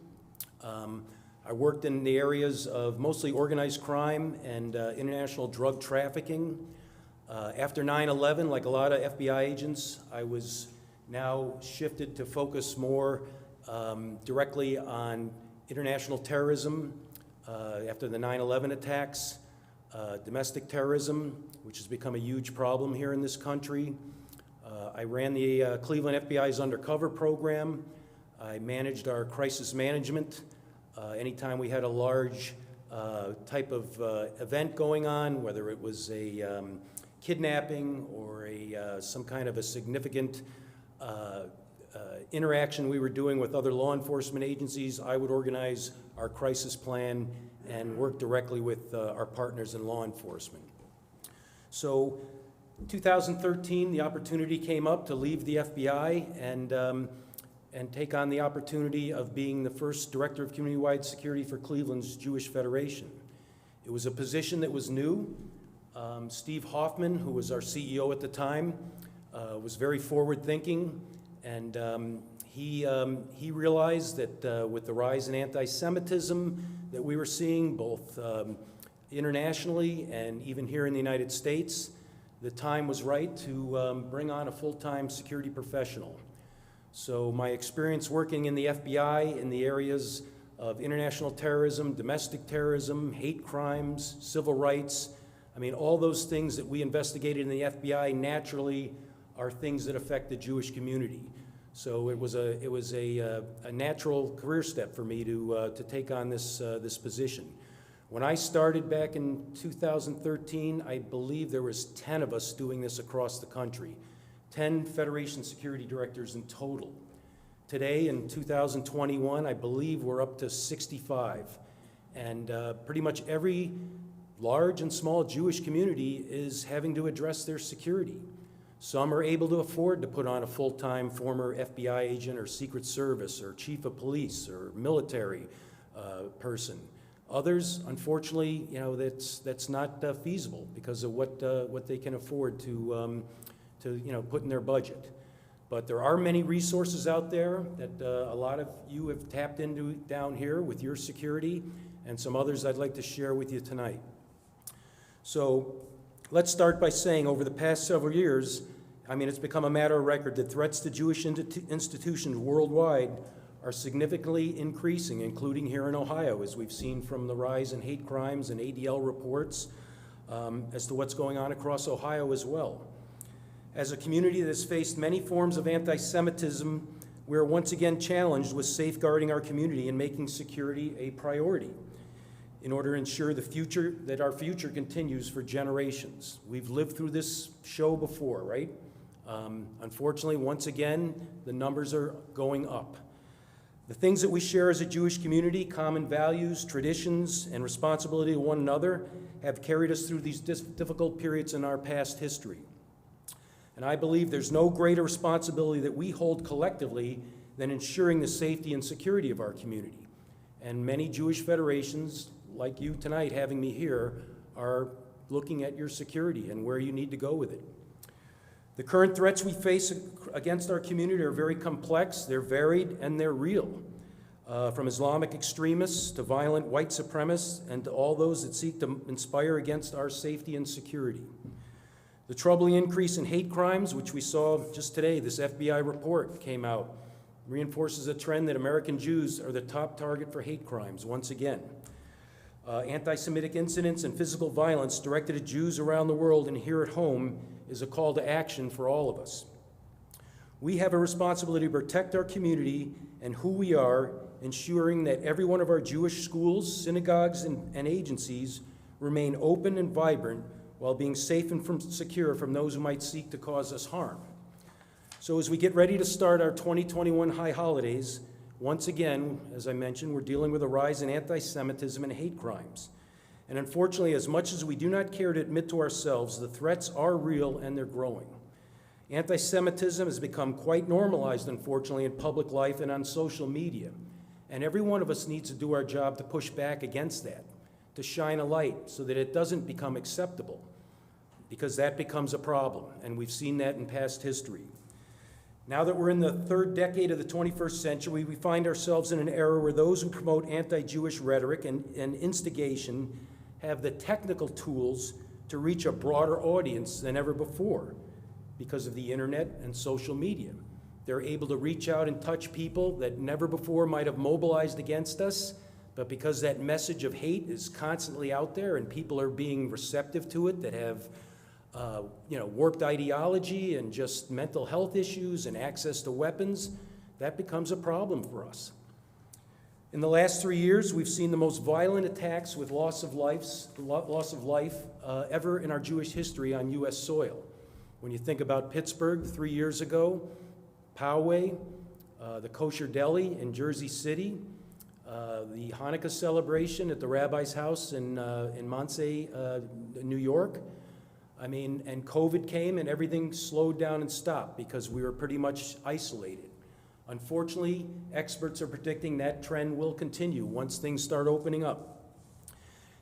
I worked in the areas of mostly organized crime and international drug trafficking. After 9/11, like a lot of FBI agents, I was now shifted to focus more directly on international terrorism after the 9/11 attacks, domestic terrorism, which has become a huge problem here in this country. I ran the Cleveland FBI's undercover program. I managed our crisis management. Anytime we had a large type of event going on, whether it was a kidnapping or some kind of a significant interaction we were doing with other law enforcement agencies, I would organize our crisis plan and work directly with our partners in law enforcement. So 2013, the opportunity came up to leave the FBI and take on the opportunity of being the first Director of Community-Wide Security for Cleveland's Jewish Federation. It was a position that was new. Steve Hoffman, who was our CEO at the time, was very forward-thinking, and he realized that with the rise in anti-Semitism that we were seeing both internationally and even here in the United States, the time was right to bring on a full-time security professional. So my experience working in the FBI in the areas of international terrorism, domestic terrorism, hate crimes, civil rights, I mean, all those things that we investigated in the FBI naturally are things that affect the Jewish community. So it was a natural career step for me to take on this position. When I started back in 2013, I believe there was 10 of us doing this across the country. 10 Federation security directors in total. Today, in 2021, I believe we're up to 65. And pretty much every large and small Jewish community is having to address their security. Some are able to afford to put on a full-time former FBI agent or Secret Service or chief of police or military person. Others, unfortunately, you know, that's not feasible because of what they can afford to put in their budget. But there are many resources out there that a lot of you have tapped into down here with your security, and some others I'd like to share with you tonight. So let's start by saying over the past several years, I mean, it's become a matter of record that threats to Jewish institutions worldwide are significantly increasing, including here in Ohio, as we've seen from the rise in hate crimes and ADL reports as to what's going on across Ohio as well. As a community that has faced many forms of anti-Semitism, we are once again challenged with safeguarding our community and making security a priority in order to ensure that our future continues for generations. We've lived through this show before, right? Unfortunately, once again, the numbers are going up. The things that we share as a Jewish community, common values, traditions, and responsibility to one another, have carried us through these difficult periods in our past history. And I believe there's no greater responsibility that we hold collectively than ensuring the safety and security of our community. And many Jewish federations, like you tonight having me here, are looking at your security and where you need to go with it. The current threats we face against our community are very complex, they're varied, and they're real. From Islamic extremists to violent white supremacists and to all those that seek to inspire against our safety and security. The troubling increase in hate crimes, which we saw just today, this FBI report came out, reinforces a trend that American Jews are the top target for hate crimes once again. Anti-Semitic incidents and physical violence directed at Jews around the world and here at home is a call to action for all of us. We have a responsibility to protect our community and who we are, ensuring that every one of our Jewish schools, synagogues, and agencies remain open and vibrant while being safe and secure from those who might seek to cause us harm. So as we get ready to start our 2021 high holidays, once again, as I mentioned, we're dealing with a rise in anti-Semitism and hate crimes. And unfortunately, as much as we do not care to admit to ourselves, the threats are real and they're growing. Anti-Semitism has become quite normalized, unfortunately, in public life and on social media. And every one of us needs to do our job to push back against that, to shine a light so that it doesn't become acceptable, because that becomes a problem, and we've seen that in past history. Now that we're in the third decade of the 21st century, we find ourselves in an era where those who promote anti-Jewish rhetoric and instigation have the technical tools to reach a broader audience than ever before because of the internet and social media. They're able to reach out and touch people that never before might have mobilized against us, but because that message of hate is constantly out there and people are being receptive to it that have warped ideology and just mental health issues and access to weapons, that becomes a problem for us. In the last 3 years, we've seen the most violent attacks with loss of life ever in our Jewish history on U.S. soil. When you think about Pittsburgh 3 years ago, Poway, the Kosher Deli in Jersey City, the Hanukkah celebration at the Rabbi's house in Monsey, New York. I mean, and COVID came and everything slowed down and stopped because we were pretty much isolated. Unfortunately, experts are predicting that trend will continue once things start opening up.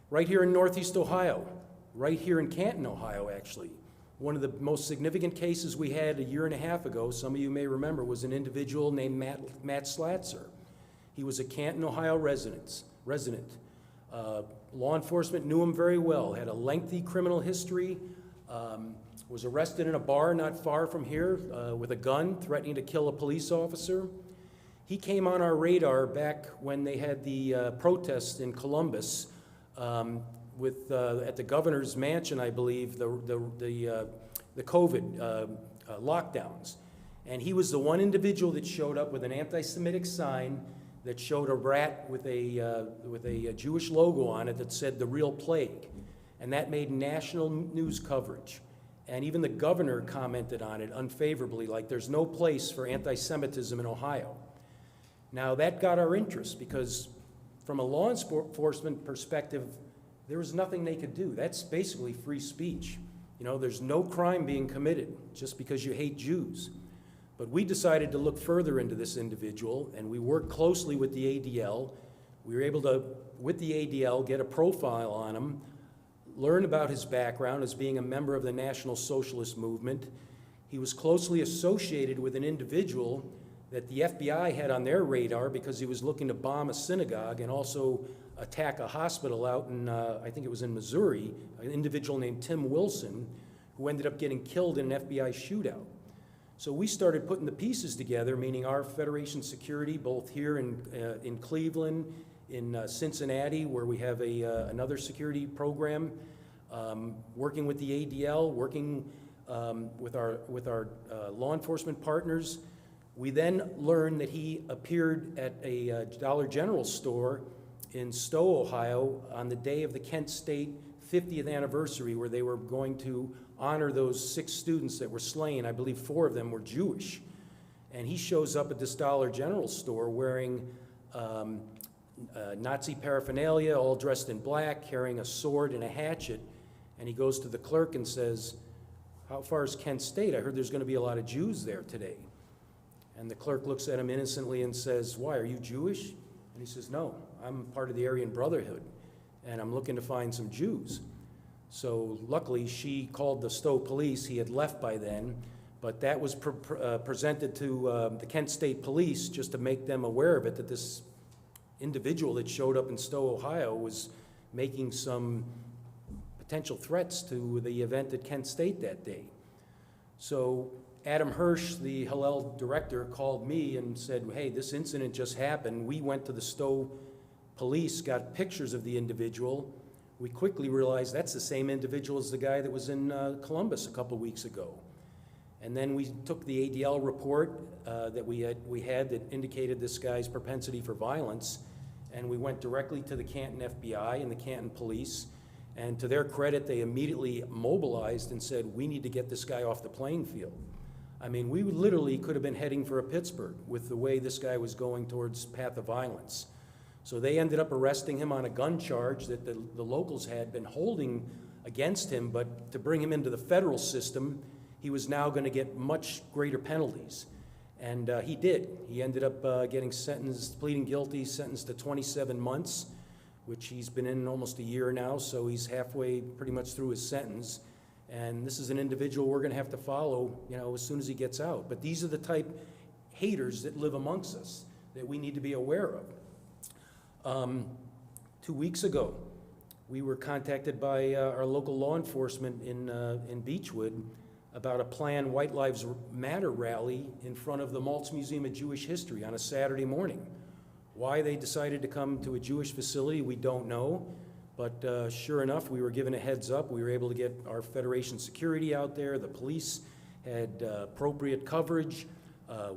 Right here in Northeast Ohio, right here in Canton, Ohio, actually, one of the most significant cases we had a year and a half ago, some of you may remember, was an individual named Matt Slatzer. He was a Canton, Ohio resident. Law enforcement knew him very well, had a lengthy criminal history, was arrested in a bar not far from here with a gun, threatening to kill a police officer. He came on our radar back when they had the protests in Columbus at the governor's mansion, I believe, the COVID lockdowns. And he was the one individual that showed up with an anti-Semitic sign that showed a rat with a Jewish logo on it that said "The Real Plague." And that made national news coverage. And even the governor commented on it unfavorably, like there's no place for anti-Semitism in Ohio. Now that got our interest because from a law enforcement perspective, there was nothing they could do. That's basically free speech. You know, there's no crime being committed just because you hate Jews. But we decided to look further into this individual, and we worked closely with the ADL. We were able to, with the ADL, get a profile on him, learn about his background as being a member of the National Socialist Movement. He was closely associated with an individual that the FBI had on their radar because he was looking to bomb a synagogue and also attack a hospital out in, I think it was in Missouri, an individual named Tim Wilson, who ended up getting killed in an FBI shootout. So we started putting the pieces together, meaning our Federation security, both here in Cleveland, in Cincinnati, where we have another security program, working with the ADL, working with our law enforcement partners. We then learned that he appeared at a Dollar General store in Stowe, Ohio, on the day of the Kent State 50th anniversary, where they were going to honor those 6 students that were slain. I believe 4 of them were Jewish. And he shows up at this Dollar General store wearing Nazi paraphernalia, all dressed in black, carrying a sword and a hatchet. And he goes to the clerk and says, "How far is Kent State? I heard there's going to be a lot of Jews there today." And the clerk looks at him innocently and says, "Why, are you Jewish?" And he says, "No, I'm part of the Aryan Brotherhood, and I'm looking to find some Jews." So luckily, she called the Stowe police. He had left by then, but that was presented to the Kent State Police just to make them aware of it, that this individual that showed up in Stowe, Ohio, was making some potential threats to the event at Kent State that day. So Adam Hirsch, the Hillel director, called me and said, "Hey, this incident just happened." We went to the Stowe police, got pictures of the individual. We quickly realized that's the same individual as the guy that was in Columbus a couple weeks ago. And then we took the ADL report that we had that indicated this guy's propensity for violence, and we went directly to the Canton FBI and the Canton police. And to their credit, they immediately mobilized and said, "We need to get this guy off the playing field." I mean, we literally could have been heading for a Pittsburgh with the way this guy was going towards path of violence. So they ended up arresting him on a gun charge that the locals had been holding against him, but to bring him into the federal system, he was now going to get much greater penalties. And he did. He ended up getting sentenced, pleading guilty, sentenced to 27 months, which he's been in almost a year now, so he's halfway pretty much through his sentence. And this is an individual we're going to have to follow, you know, as soon as he gets out. But these are the type haters that live amongst us that we need to be aware of. 2 weeks ago, we were contacted by our local law enforcement in Beechwood about a planned White Lives Matter rally in front of the Maltz Museum of Jewish History on a Saturday morning. Why they decided to come to a Jewish facility, we don't know. But sure enough, we were given a heads up. We were able to get our Federation security out there. The police had appropriate coverage.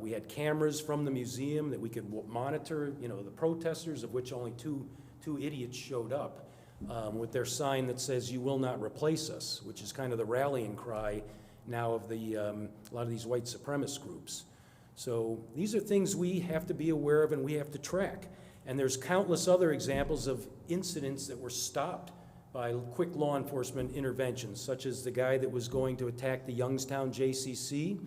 We had cameras from the museum that we could monitor, you know, the protesters, of which only two idiots showed up with their sign that says, "You will not replace us," which is kind of the rallying cry now of a lot of these white supremacist groups. So these are things we have to be aware of and we have to track. And there's countless other examples of incidents that were stopped by quick law enforcement interventions, such as the guy that was going to attack the Youngstown JCC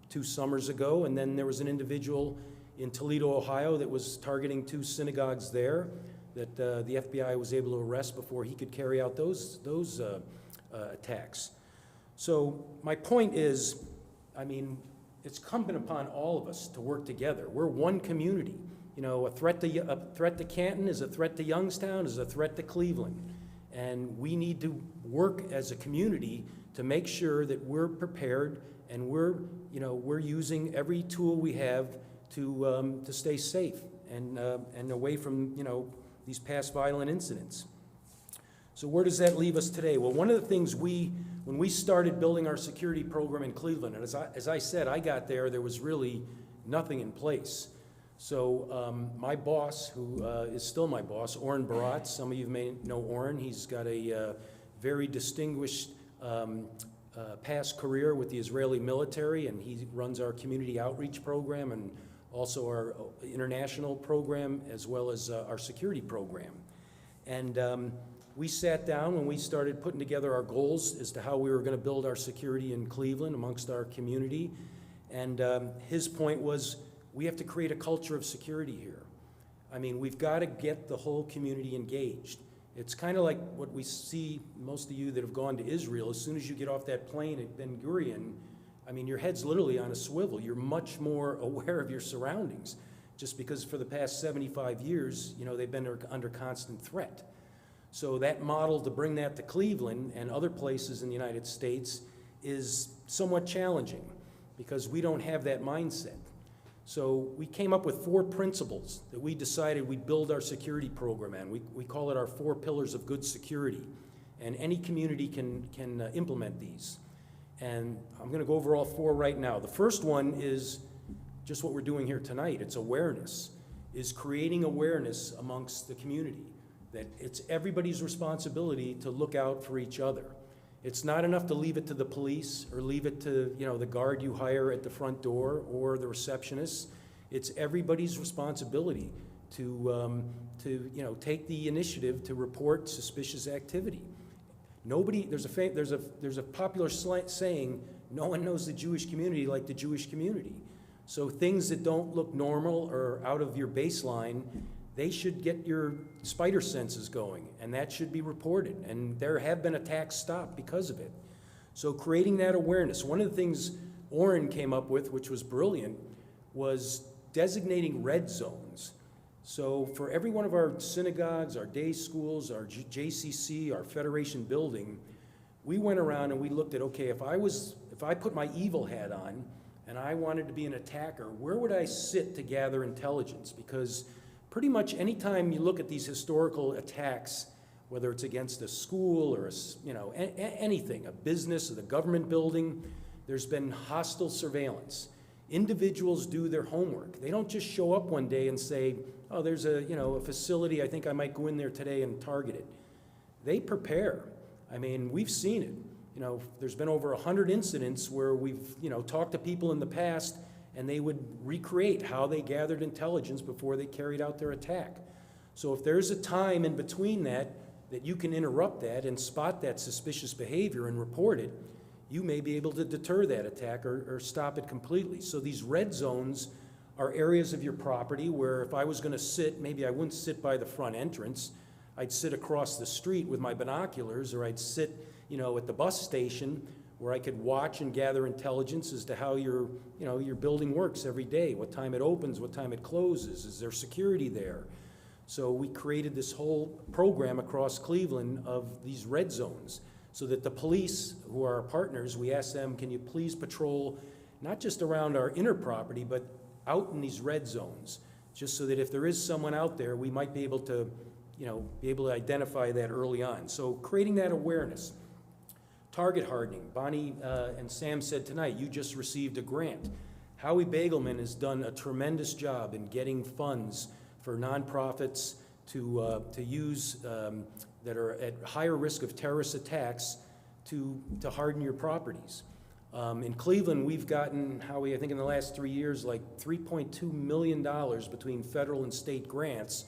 2 summers ago, and then there was an individual in Toledo, Ohio that was targeting 2 synagogues there that the FBI was able to arrest before he could carry out those attacks. So my point is, I mean, it's incumbent upon all of us to work together. We're one community. You know, a threat to Canton is a threat to Youngstown, is a threat to Cleveland. And we need to work as a community to make sure that we're prepared and we're using every tool we have to stay safe and away from, you know, these past violent incidents. So where does that leave us today? Well, one of the things when we started building our security program in Cleveland, and as I said, I got there was really nothing in place. So my boss, who is still my boss, Oren Barat, some of you may know Oren. He's got a very distinguished past career with the Israeli military, and he runs our community outreach program and also our international program, as well as our security program. And we sat down when we started putting together our goals as to how we were going to build our security in Cleveland amongst our community. And his point was, we have to create a culture of security here. I mean, we've got to get the whole community engaged. It's kind of like what we see, most of you that have gone to Israel, as soon as you get off that plane at Ben Gurion, I mean, your head's literally on a swivel. You're much more aware of your surroundings, just because for the past 75 years, you know, they've been under constant threat. So that model, to bring that to Cleveland and other places in the United States, is somewhat challenging because we don't have that mindset. So we came up with 4 principles that we decided we'd build our security program on. We call it our 4 pillars of good security. And any community can implement these. And I'm going to go over all 4 right now. The first one is just what we're doing here tonight. It's awareness, is creating awareness amongst the community, that it's everybody's responsibility to look out for each other. It's not enough to leave it to the police or leave it to, you know, the guard you hire at the front door or the receptionist. It's everybody's responsibility to you know, take the initiative to report suspicious activity. Nobody, there's a popular saying, no one knows the Jewish community like the Jewish community. So things that don't look normal or out of your baseline, they should get your spider senses going, and that should be reported. And there have been attacks stopped because of it. So creating that awareness. One of the things Oren came up with, which was brilliant, was designating red zones. So for every one of our synagogues, our day schools, our JCC, our Federation building, we went around and we looked at, okay, if I put my evil hat on and I wanted to be an attacker, where would I sit to gather intelligence? Because pretty much any time you look at these historical attacks, whether it's against a school or anything, a business or the government building, there's been hostile surveillance. Individuals do their homework. They don't just show up one day and say, oh, there's a facility, I think I might go in there today and target it. They prepare. I mean, we've seen it. There's been over 100 incidents where we've, talked to people in the past and they would recreate how they gathered intelligence before they carried out their attack. So if there's a time in between that you can interrupt that and spot that suspicious behavior and report it, you may be able to deter that attack or stop it completely. So these red zones are areas of your property where if I was gonna sit, maybe I wouldn't sit by the front entrance, I'd sit across the street with my binoculars, or I'd sit, at the bus station where I could watch and gather intelligence as to how your building works every day, what time it opens, what time it closes, is there security there? So we created this whole program across Cleveland of these red zones, so that the police, who are our partners, we ask them, can you please patrol not just around our inner property, but out in these red zones, just so that if there is someone out there, we might be able to, identify that early on. So creating that awareness. Target hardening. Bonnie and Sam said tonight, you just received a grant. Howie Bagelman has done a tremendous job in getting funds for nonprofits to use that are at higher risk of terrorist attacks to harden your properties. In Cleveland, we've gotten, Howie, I think in the last 3 years, like $3.2 million between federal and state grants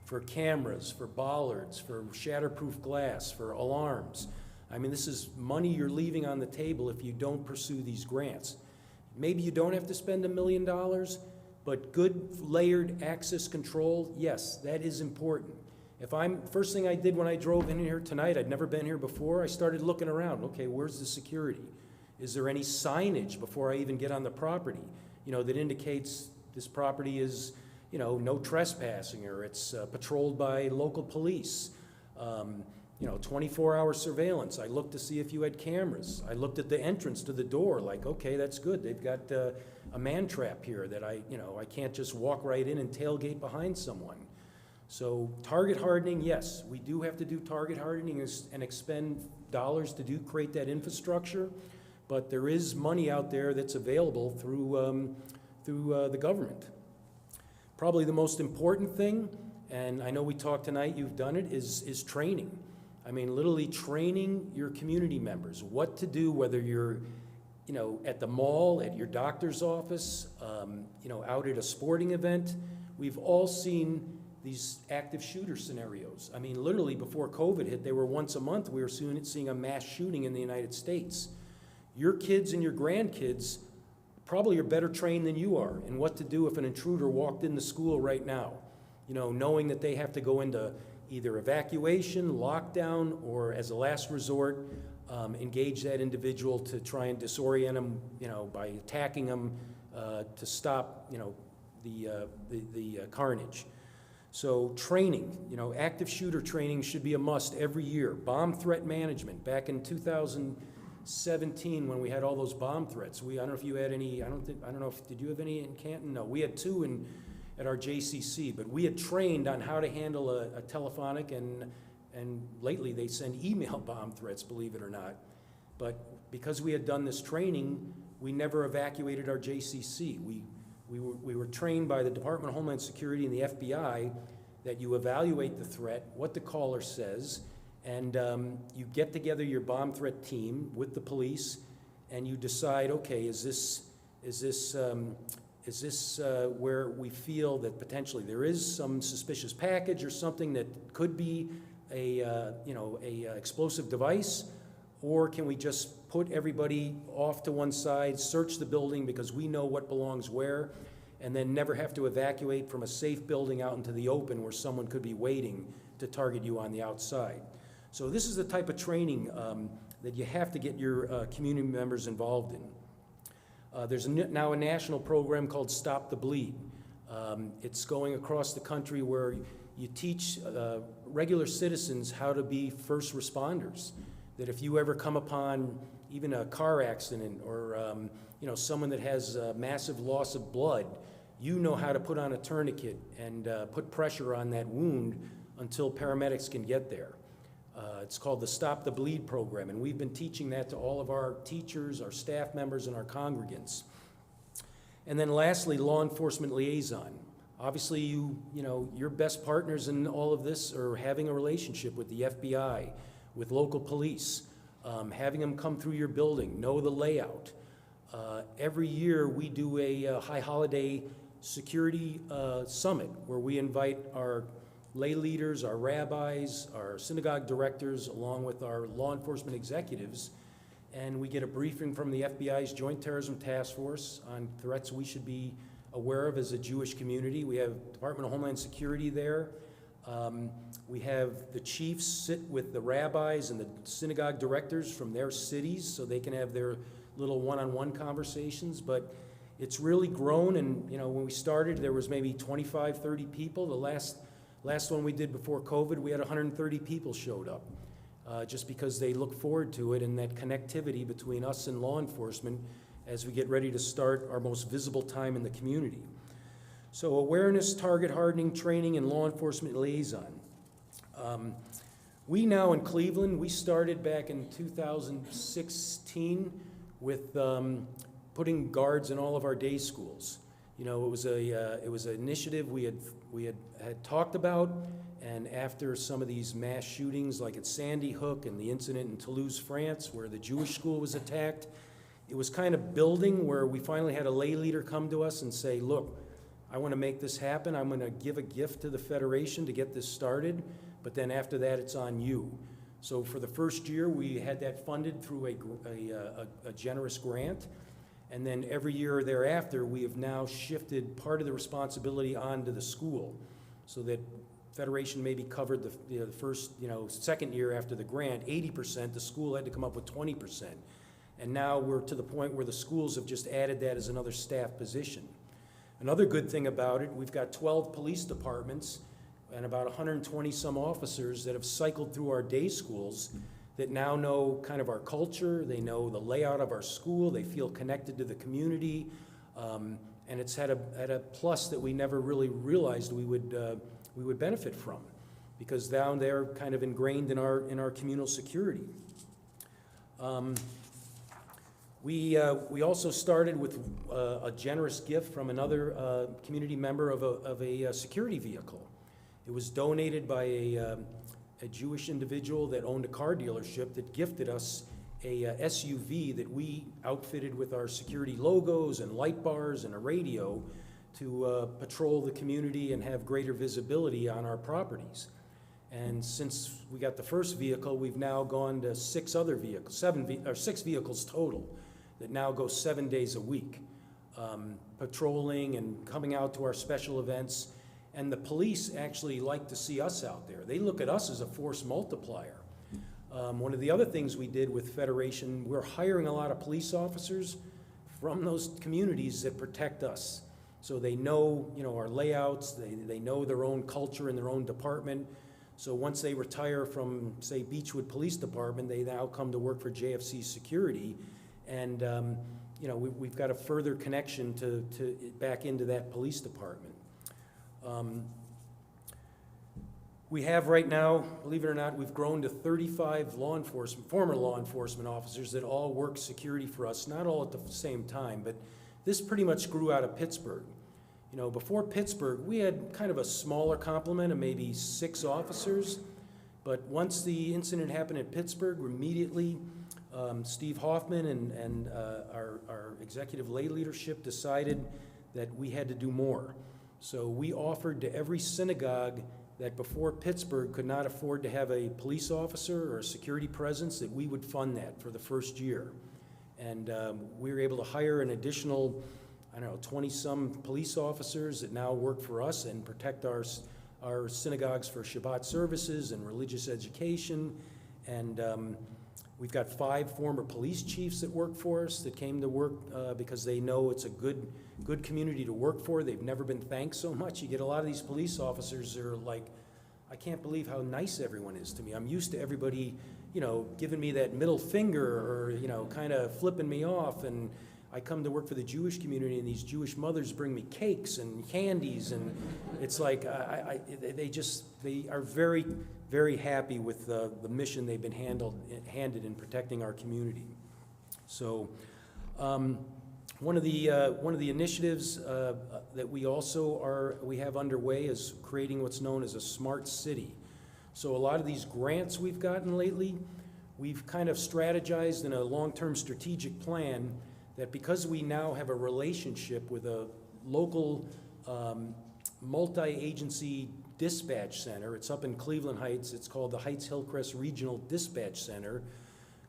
for cameras, for bollards, for shatterproof glass, for alarms. I mean, this is money you're leaving on the table if you don't pursue these grants. Maybe you don't have to spend $1 million, but good layered access control, yes, that is important. First thing I did when I drove in here tonight, I'd never been here before, I started looking around. Okay, where's the security? Is there any signage before I even get on the property, that indicates this property is, no trespassing, or it's patrolled by local police? 24-hour surveillance. I looked to see if you had cameras. I looked at the entrance to the door, like, okay, that's good. They've got a man trap here that I can't just walk right in and tailgate behind someone. So target hardening, yes, we do have to do target hardening and expend dollars to create that infrastructure, but there is money out there that's available through the government. Probably the most important thing, and I know we talked tonight, you've done it, is training. I mean, literally training your community members what to do, whether you're, at the mall, at your doctor's office, out at a sporting event. We've all seen these active shooter scenarios. I mean, literally before COVID hit, they were once a month, we were seeing a mass shooting in the United States. Your kids and your grandkids probably are better trained than you are in what to do if an intruder walked into school right now. Knowing that they have to go into either evacuation, lockdown, or as a last resort, engage that individual to try and disorient them, by attacking them to stop, the carnage. So training, active shooter training should be a must every year. Bomb threat management. Back in 2017, when we had all those bomb threats, I don't know if you had any. Did you have any in Canton? No, we had two at our JCC, but we had trained on how to handle a telephonic, and lately they send email bomb threats, believe it or not. But because we had done this training, we never evacuated our JCC. We were trained by the Department of Homeland Security and the FBI that you evaluate the threat, what the caller says, and you get together your bomb threat team with the police, and you decide, okay, is this where we feel that potentially there is some suspicious package or something that could be a explosive device, or can we just put everybody off to one side, search the building because we know what belongs where, and then never have to evacuate from a safe building out into the open where someone could be waiting to target you on the outside. So this is the type of training that you have to get your community members involved in. There's now a national program called Stop the Bleed. It's going across the country where you teach regular citizens how to be first responders. That if you ever come upon even a car accident or someone that has a massive loss of blood, you know how to put on a tourniquet and put pressure on that wound until paramedics can get there. It's called the Stop the Bleed program, and we've been teaching that to all of our teachers, our staff members, and our congregants. And then lastly, law enforcement liaison. Obviously, your best partners in all of this are having a relationship with the FBI, with local police, having them come through your building, know the layout. Every year we do a high holiday security summit where we invite our lay leaders, our rabbis, our synagogue directors, along with our law enforcement executives, and we get a briefing from the FBI's Joint Terrorism Task Force on threats we should be aware of as a Jewish community. We have Department of Homeland Security there. We have the chiefs sit with the rabbis and the synagogue directors from their cities so they can have their little one-on-one conversations. But it's really grown, and when we started, there was maybe 25, 30 people. The last one we did before COVID, we had 130 people showed up, just because they look forward to it and that connectivity between us and law enforcement as we get ready to start our most visible time in the community. So awareness, target hardening, training, and law enforcement liaison. We now in Cleveland, we started back in 2016 with putting guards in all of our day schools. It was an initiative we had talked about, and after some of these mass shootings like at Sandy Hook and the incident in Toulouse, France, where the Jewish school was attacked, it was kind of building where we finally had a lay leader come to us and say, look, I want to make this happen. I'm going to give a gift to the Federation to get this started, but then after that, it's on you. So for the first year, we had that funded through a generous grant, and then every year thereafter, we have now shifted part of the responsibility onto the school, so that Federation maybe covered the first, second year after the grant, 80%, the school had to come up with 20%. And now we're to the point where the schools have just added that as another staff position. Another good thing about it, we've got 12 police departments and about 120 some officers that have cycled through our day schools that now know kind of our culture, they know the layout of our school, they feel connected to the community, and it's had a plus that we never really realized we would benefit from, because now they're kind of ingrained in our communal security. We also started with a generous gift from another community member of a security vehicle. It was donated by a Jewish individual that owned a car dealership that gifted us a SUV that we outfitted with our security logos and light bars and a radio to patrol the community and have greater visibility on our properties. And since we got the first vehicle, we've now gone to 6 vehicles total that now go 7 days a week, patrolling and coming out to our special events. And the police actually like to see us out there. They look at us as a force multiplier. One of the other things we did with Federation, we're hiring a lot of police officers from those communities that protect us. So they know, our layouts, they know their own culture in their own department. So once they retire from, say, Beechwood Police Department, they now come to work for JFC Security. And, we've got a further connection to back into that police department. We have right now, believe it or not, we've grown to 35 former law enforcement officers that all work security for us, not all at the same time, but this pretty much grew out of Pittsburgh. Before Pittsburgh, we had kind of a smaller complement of maybe 6 officers, but once the incident happened at Pittsburgh, immediately Steve Hoffman and our executive lay leadership decided that we had to do more. So we offered to every synagogue that before Pittsburgh could not afford to have a police officer or a security presence, that we would fund that for the first year. And we were able to hire an additional, 20-some police officers that now work for us and protect our synagogues for Shabbat services and religious education. And we've got 5 former police chiefs that work for us that came to work because they know it's a good community to work for. They've never been thanked so much. You get a lot of these police officers that are like, I can't believe how nice everyone is to me. I'm used to everybody, giving me that middle finger or, kind of flipping me off. And I come to work for the Jewish community, and these Jewish mothers bring me cakes and candies, and it's like they are very, very happy with the mission they've been handed in protecting our community. So one of the initiatives that we have underway is creating what's known as a smart city. So a lot of these grants we've gotten lately, we've kind of strategized in a long-term strategic plan that because we now have a relationship with a local multi-agency dispatch center, it's up in Cleveland Heights, it's called the Heights Hillcrest Regional Dispatch Center.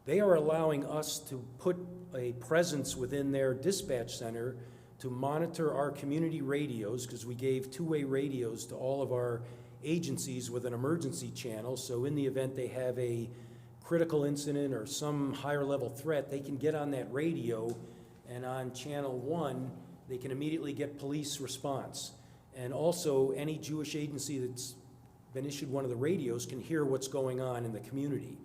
They are allowing us to put a presence within their dispatch center to monitor our community radios, because we gave two-way radios to all of our agencies with an emergency channel. So in the event they have a critical incident or some higher level threat, they can get on that radio, and on channel 1, they can immediately get police response. And also, any Jewish agency that's been issued one of the radios can hear what's going on in the community.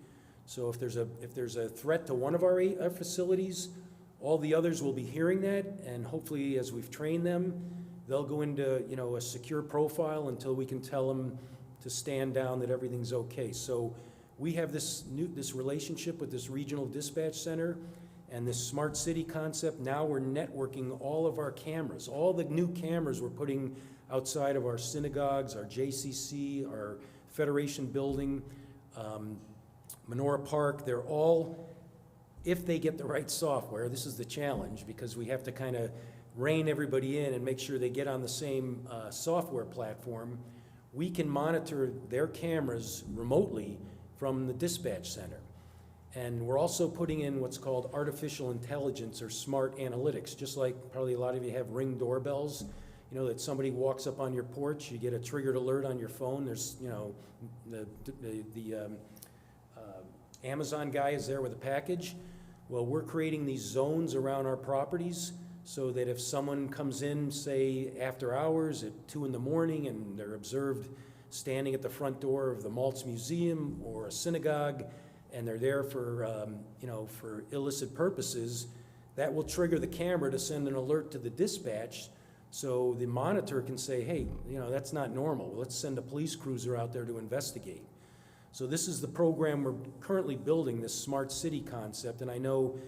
So if there's a threat to one of our facilities, all the others will be hearing that, and hopefully, as we've trained them, they'll go into, you know, a secure profile until we can tell them to stand down, that everything's okay. So we have this relationship with this regional dispatch center and this smart city concept. Now we're networking all of our cameras, all the new cameras we're putting outside of our synagogues, our JCC, our Federation building, Menorah Park. They're all, if they get the right software, this is the challenge, because we have to kind of rein everybody in and make sure they get on the same software platform, we can monitor their cameras remotely from the dispatch center. And we're also putting in what's called artificial intelligence or smart analytics, just like probably a lot of you have Ring doorbells. You know, that somebody walks up on your porch, you get a triggered alert on your phone. There's, you know, the Amazon guy is there with a package. Well, we're creating these zones around our properties so that if someone comes in, say, after hours at 2 in the morning, and they're observed standing at the front door of the Maltz Museum or a synagogue, and they're there for, you know, for illicit purposes, that will trigger the camera to send an alert to the dispatch, so the monitor can say, hey, you know, that's not normal. Let's send a police cruiser out there to investigate. So this is the program we're currently building, this smart city concept, and I know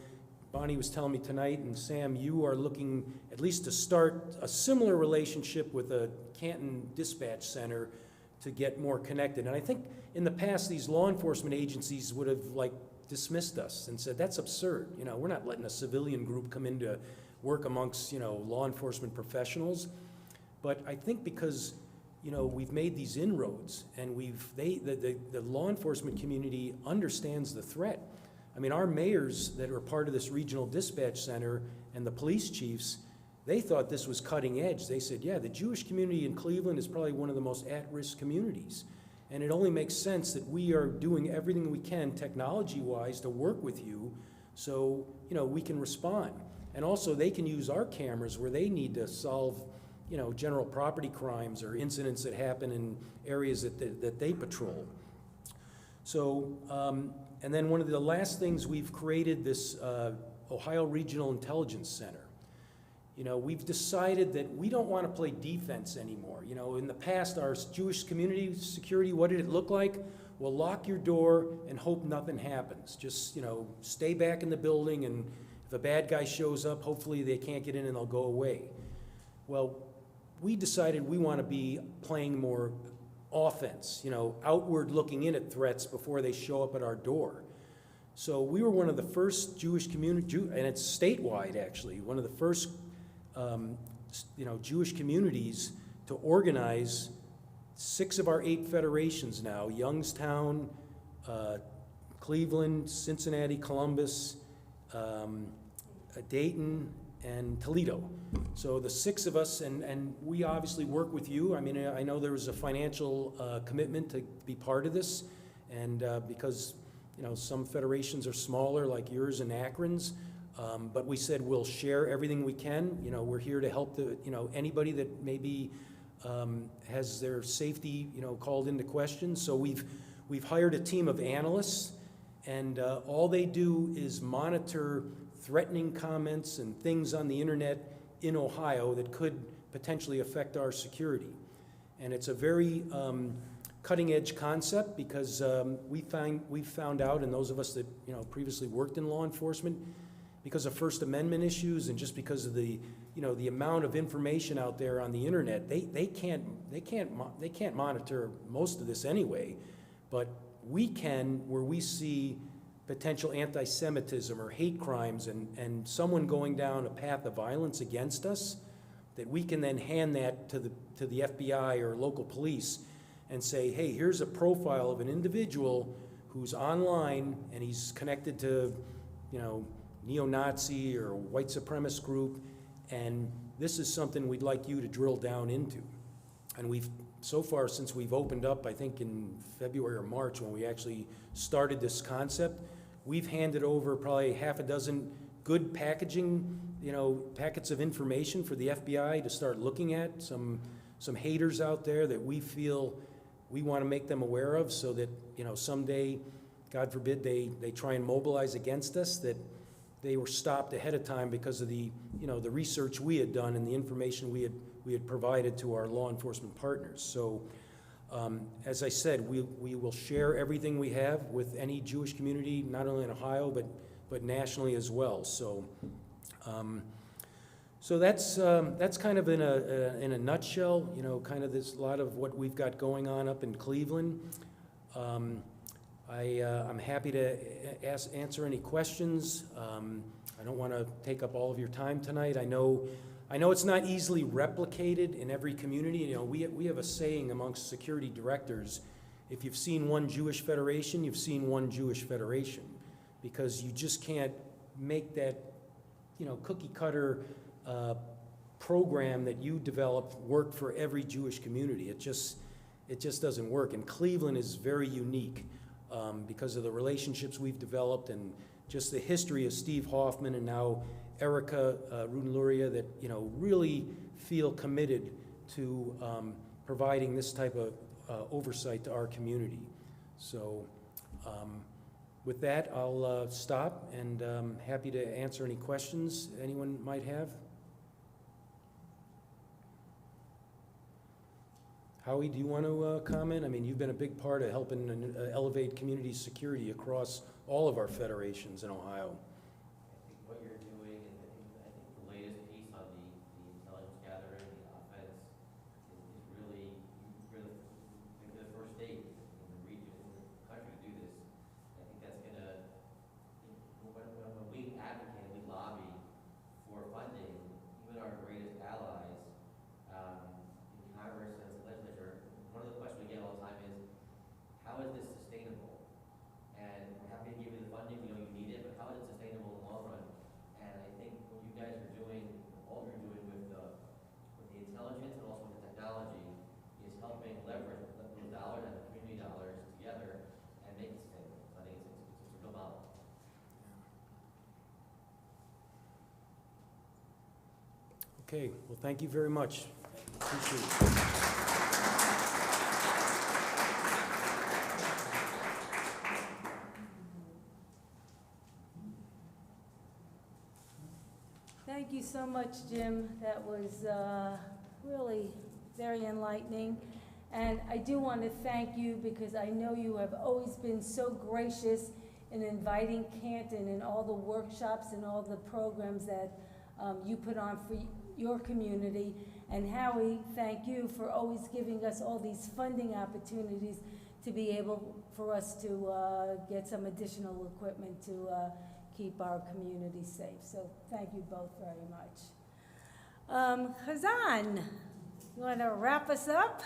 Bonnie was telling me tonight, and Sam, you are looking at least to start a similar relationship with a Canton dispatch center to get more connected. And I think in the past, these law enforcement agencies would have like dismissed us and said, that's absurd. You know, we're not letting a civilian group come in to work amongst, you know, law enforcement professionals. But I think because, you know, we've made these inroads, and the law enforcement community understands the threat. I mean, our mayors that are part of this regional dispatch center and the police chiefs, they thought this was cutting edge. They said, yeah, the Jewish community in Cleveland is probably one of the most at-risk communities. And it only makes sense that we are doing everything we can technology-wise to work with you so, you know, we can respond. And also they can use our cameras where they need to solve, you know, general property crimes or incidents that happen in areas that they patrol. So, and then one of the last things, we've created this Ohio Regional Intelligence Center. You know, we've decided that we don't want to play defense anymore. You know, in the past, our Jewish community security, what did it look like? Well, lock your door and hope nothing happens. Just, you know, stay back in the building, and if a bad guy shows up, hopefully they can't get in and they'll go away. Well, we decided we want to be playing more offense, you know, outward looking in at threats before they show up at our door. So we were one of the first Jewish community, and it's statewide actually, one of the first you know, Jewish communities to organize 6 of our 8 federations now: Youngstown, Cleveland, Cincinnati, Columbus, Dayton, and Toledo. So the 6 of us, and we obviously work with you. I mean, I know there was a financial commitment to be part of this, and because, you know, some federations are smaller, like yours and Akron's, but we said we'll share everything we can. You know, we're here to help you know, anybody that maybe has their safety, you know, called into question. So we've hired a team of analysts, and all they do is monitor threatening comments and things on the internet in Ohio that could potentially affect our security. And it's a very cutting-edge concept, because we've found out, and those of us that, you know, previously worked in law enforcement, because of First Amendment issues and just because of the, you know, the amount of information out there on the internet, they can't monitor most of this anyway. But we can, where we see potential anti-Semitism or hate crimes and someone going down a path of violence against us, that we can then hand that to the FBI or local police and say, hey, here's a profile of an individual who's online and he's connected to, you know, neo-Nazi or white supremacist group, and this is something we'd like you to drill down into. And we've, so far since we've opened up, I think in February or March when we actually started this concept, we've handed over probably half a dozen good packaging, you know, packets of information for the FBI to start looking at, some haters out there that we feel we want to make them aware of so that, you know, someday, God forbid, they try and mobilize against us, that they were stopped ahead of time because of the, you know, the research we had done and the information we had provided to our law enforcement partners. So, as I said, we will share everything we have with any Jewish community, not only in Ohio, but nationally as well. So, so that's kind of in a nutshell, you know, kind of this lot of what we've got going on up in Cleveland. I'm happy to answer any questions. I don't want to take up all of your time tonight. I know it's not easily replicated in every community. You know, we have a saying amongst security directors: if you've seen one Jewish federation, you've seen one Jewish federation, because you just can't make that, you know, cookie cutter program that you develop work for every Jewish community. It just doesn't work. And Cleveland is very unique because of the relationships we've developed and just the history of Steve Hoffman and now Erica Ruden-Luria, that, you know, really feel committed to providing this type of oversight to our community. So with that, I'll stop, and happy to answer any questions anyone might have. Howie, do you want to comment? I mean, you've been a big part of helping elevate community security across all of our federations in Ohio. What you're doing, and I think the latest piece on the intelligence gathering, the offense, is really, you're the first state in the region, in the country to do this. I think that's gonna, when we advocate, we lobby for funding, even our greatest allies, in Congress and the legislature, one of the questions we get all the time is, how is this sustainable? And we're happy to give you the funding, we know you need it, but how is it sustainable in the long run? And I think what you guys are doing, all you're doing with the intelligence and also with the technology, is helping leverage those dollars and the community dollars together and make it sustainable. So I think it's a real model. Okay, well, thank you very much. Appreciate it. Thank you so much, Jim. That was really very enlightening. And I do want to thank you because I know you have always been so gracious in inviting Canton and all the workshops and all the programs that you put on for your community. And Howie, thank you for always giving us all these funding opportunities to be able for us to get some additional equipment to keep our community safe. So thank you both very much. Hazan, you want to wrap us up?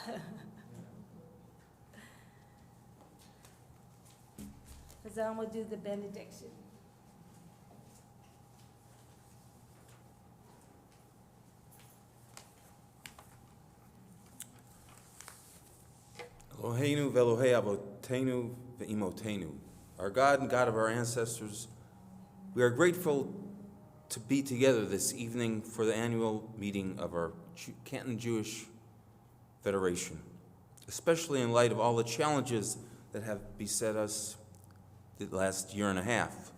Hazan will do the benediction. Eloheinu ve'Elohei avotenu ve'imotenu. Our God and God of our ancestors, we are grateful to be together this evening for the annual meeting of our Canton Jewish Federation, especially in light of all the challenges that have beset us the last year and a half.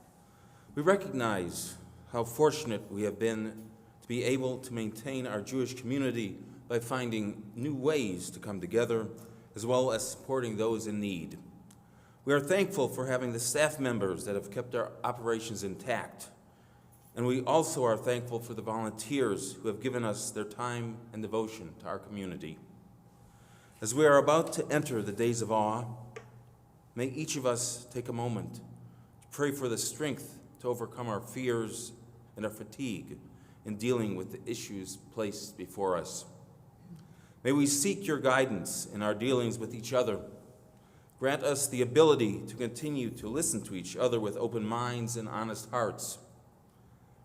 We recognize how fortunate we have been to be able to maintain our Jewish community by finding new ways to come together, as well as supporting those in need. We are thankful for having the staff members that have kept our operations intact. And we also are thankful for the volunteers who have given us their time and devotion to our community. As we are about to enter the days of awe, may each of us take a moment to pray for the strength to overcome our fears and our fatigue in dealing with the issues placed before us. May we seek your guidance in our dealings with each other, Grant us the ability to continue to listen to each other with open minds and honest hearts.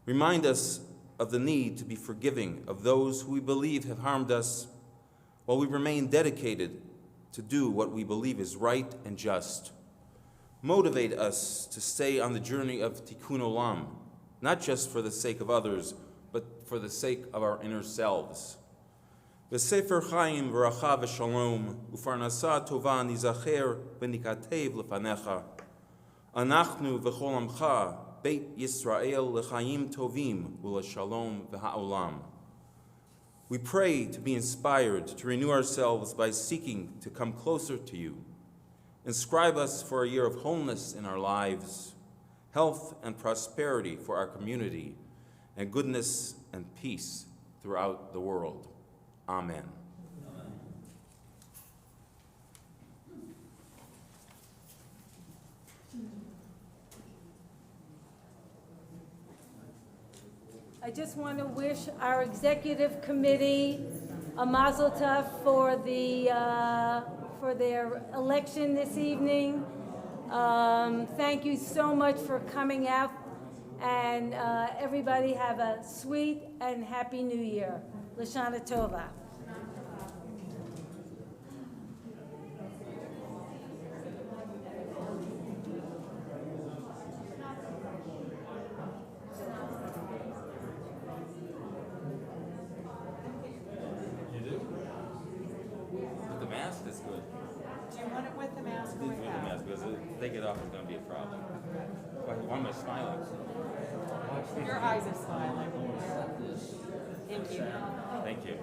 Remind us of the need to be forgiving of those who we believe have harmed us, while we remain dedicated to do what we believe is right and just. Motivate us to stay on the journey of Tikkun Olam, not just for the sake of others, but for the sake of our inner selves. V'sefer chaim v'racha v'shalom u'farnasa tova nizacher v'nikatev lefanecha anachnu v'chol amcha Beit Yisrael l'chaim tovim u'l'shalom v'ha'olam. We pray to be inspired to renew ourselves by seeking to come closer to you. Inscribe us for a year of wholeness in our lives, health and prosperity for our community, and goodness and peace throughout the world. Amen. I just want to wish our executive committee a mazel tov for their election this evening. Thank you so much for coming out, and everybody have a sweet and happy New Year. Lashana Tova. The mask is good. Do you want it with the mask or With the without? mask, because if they get off, it's going to be a problem. Why am I smiling? Your eyes are smiling. Thank you. Thank you.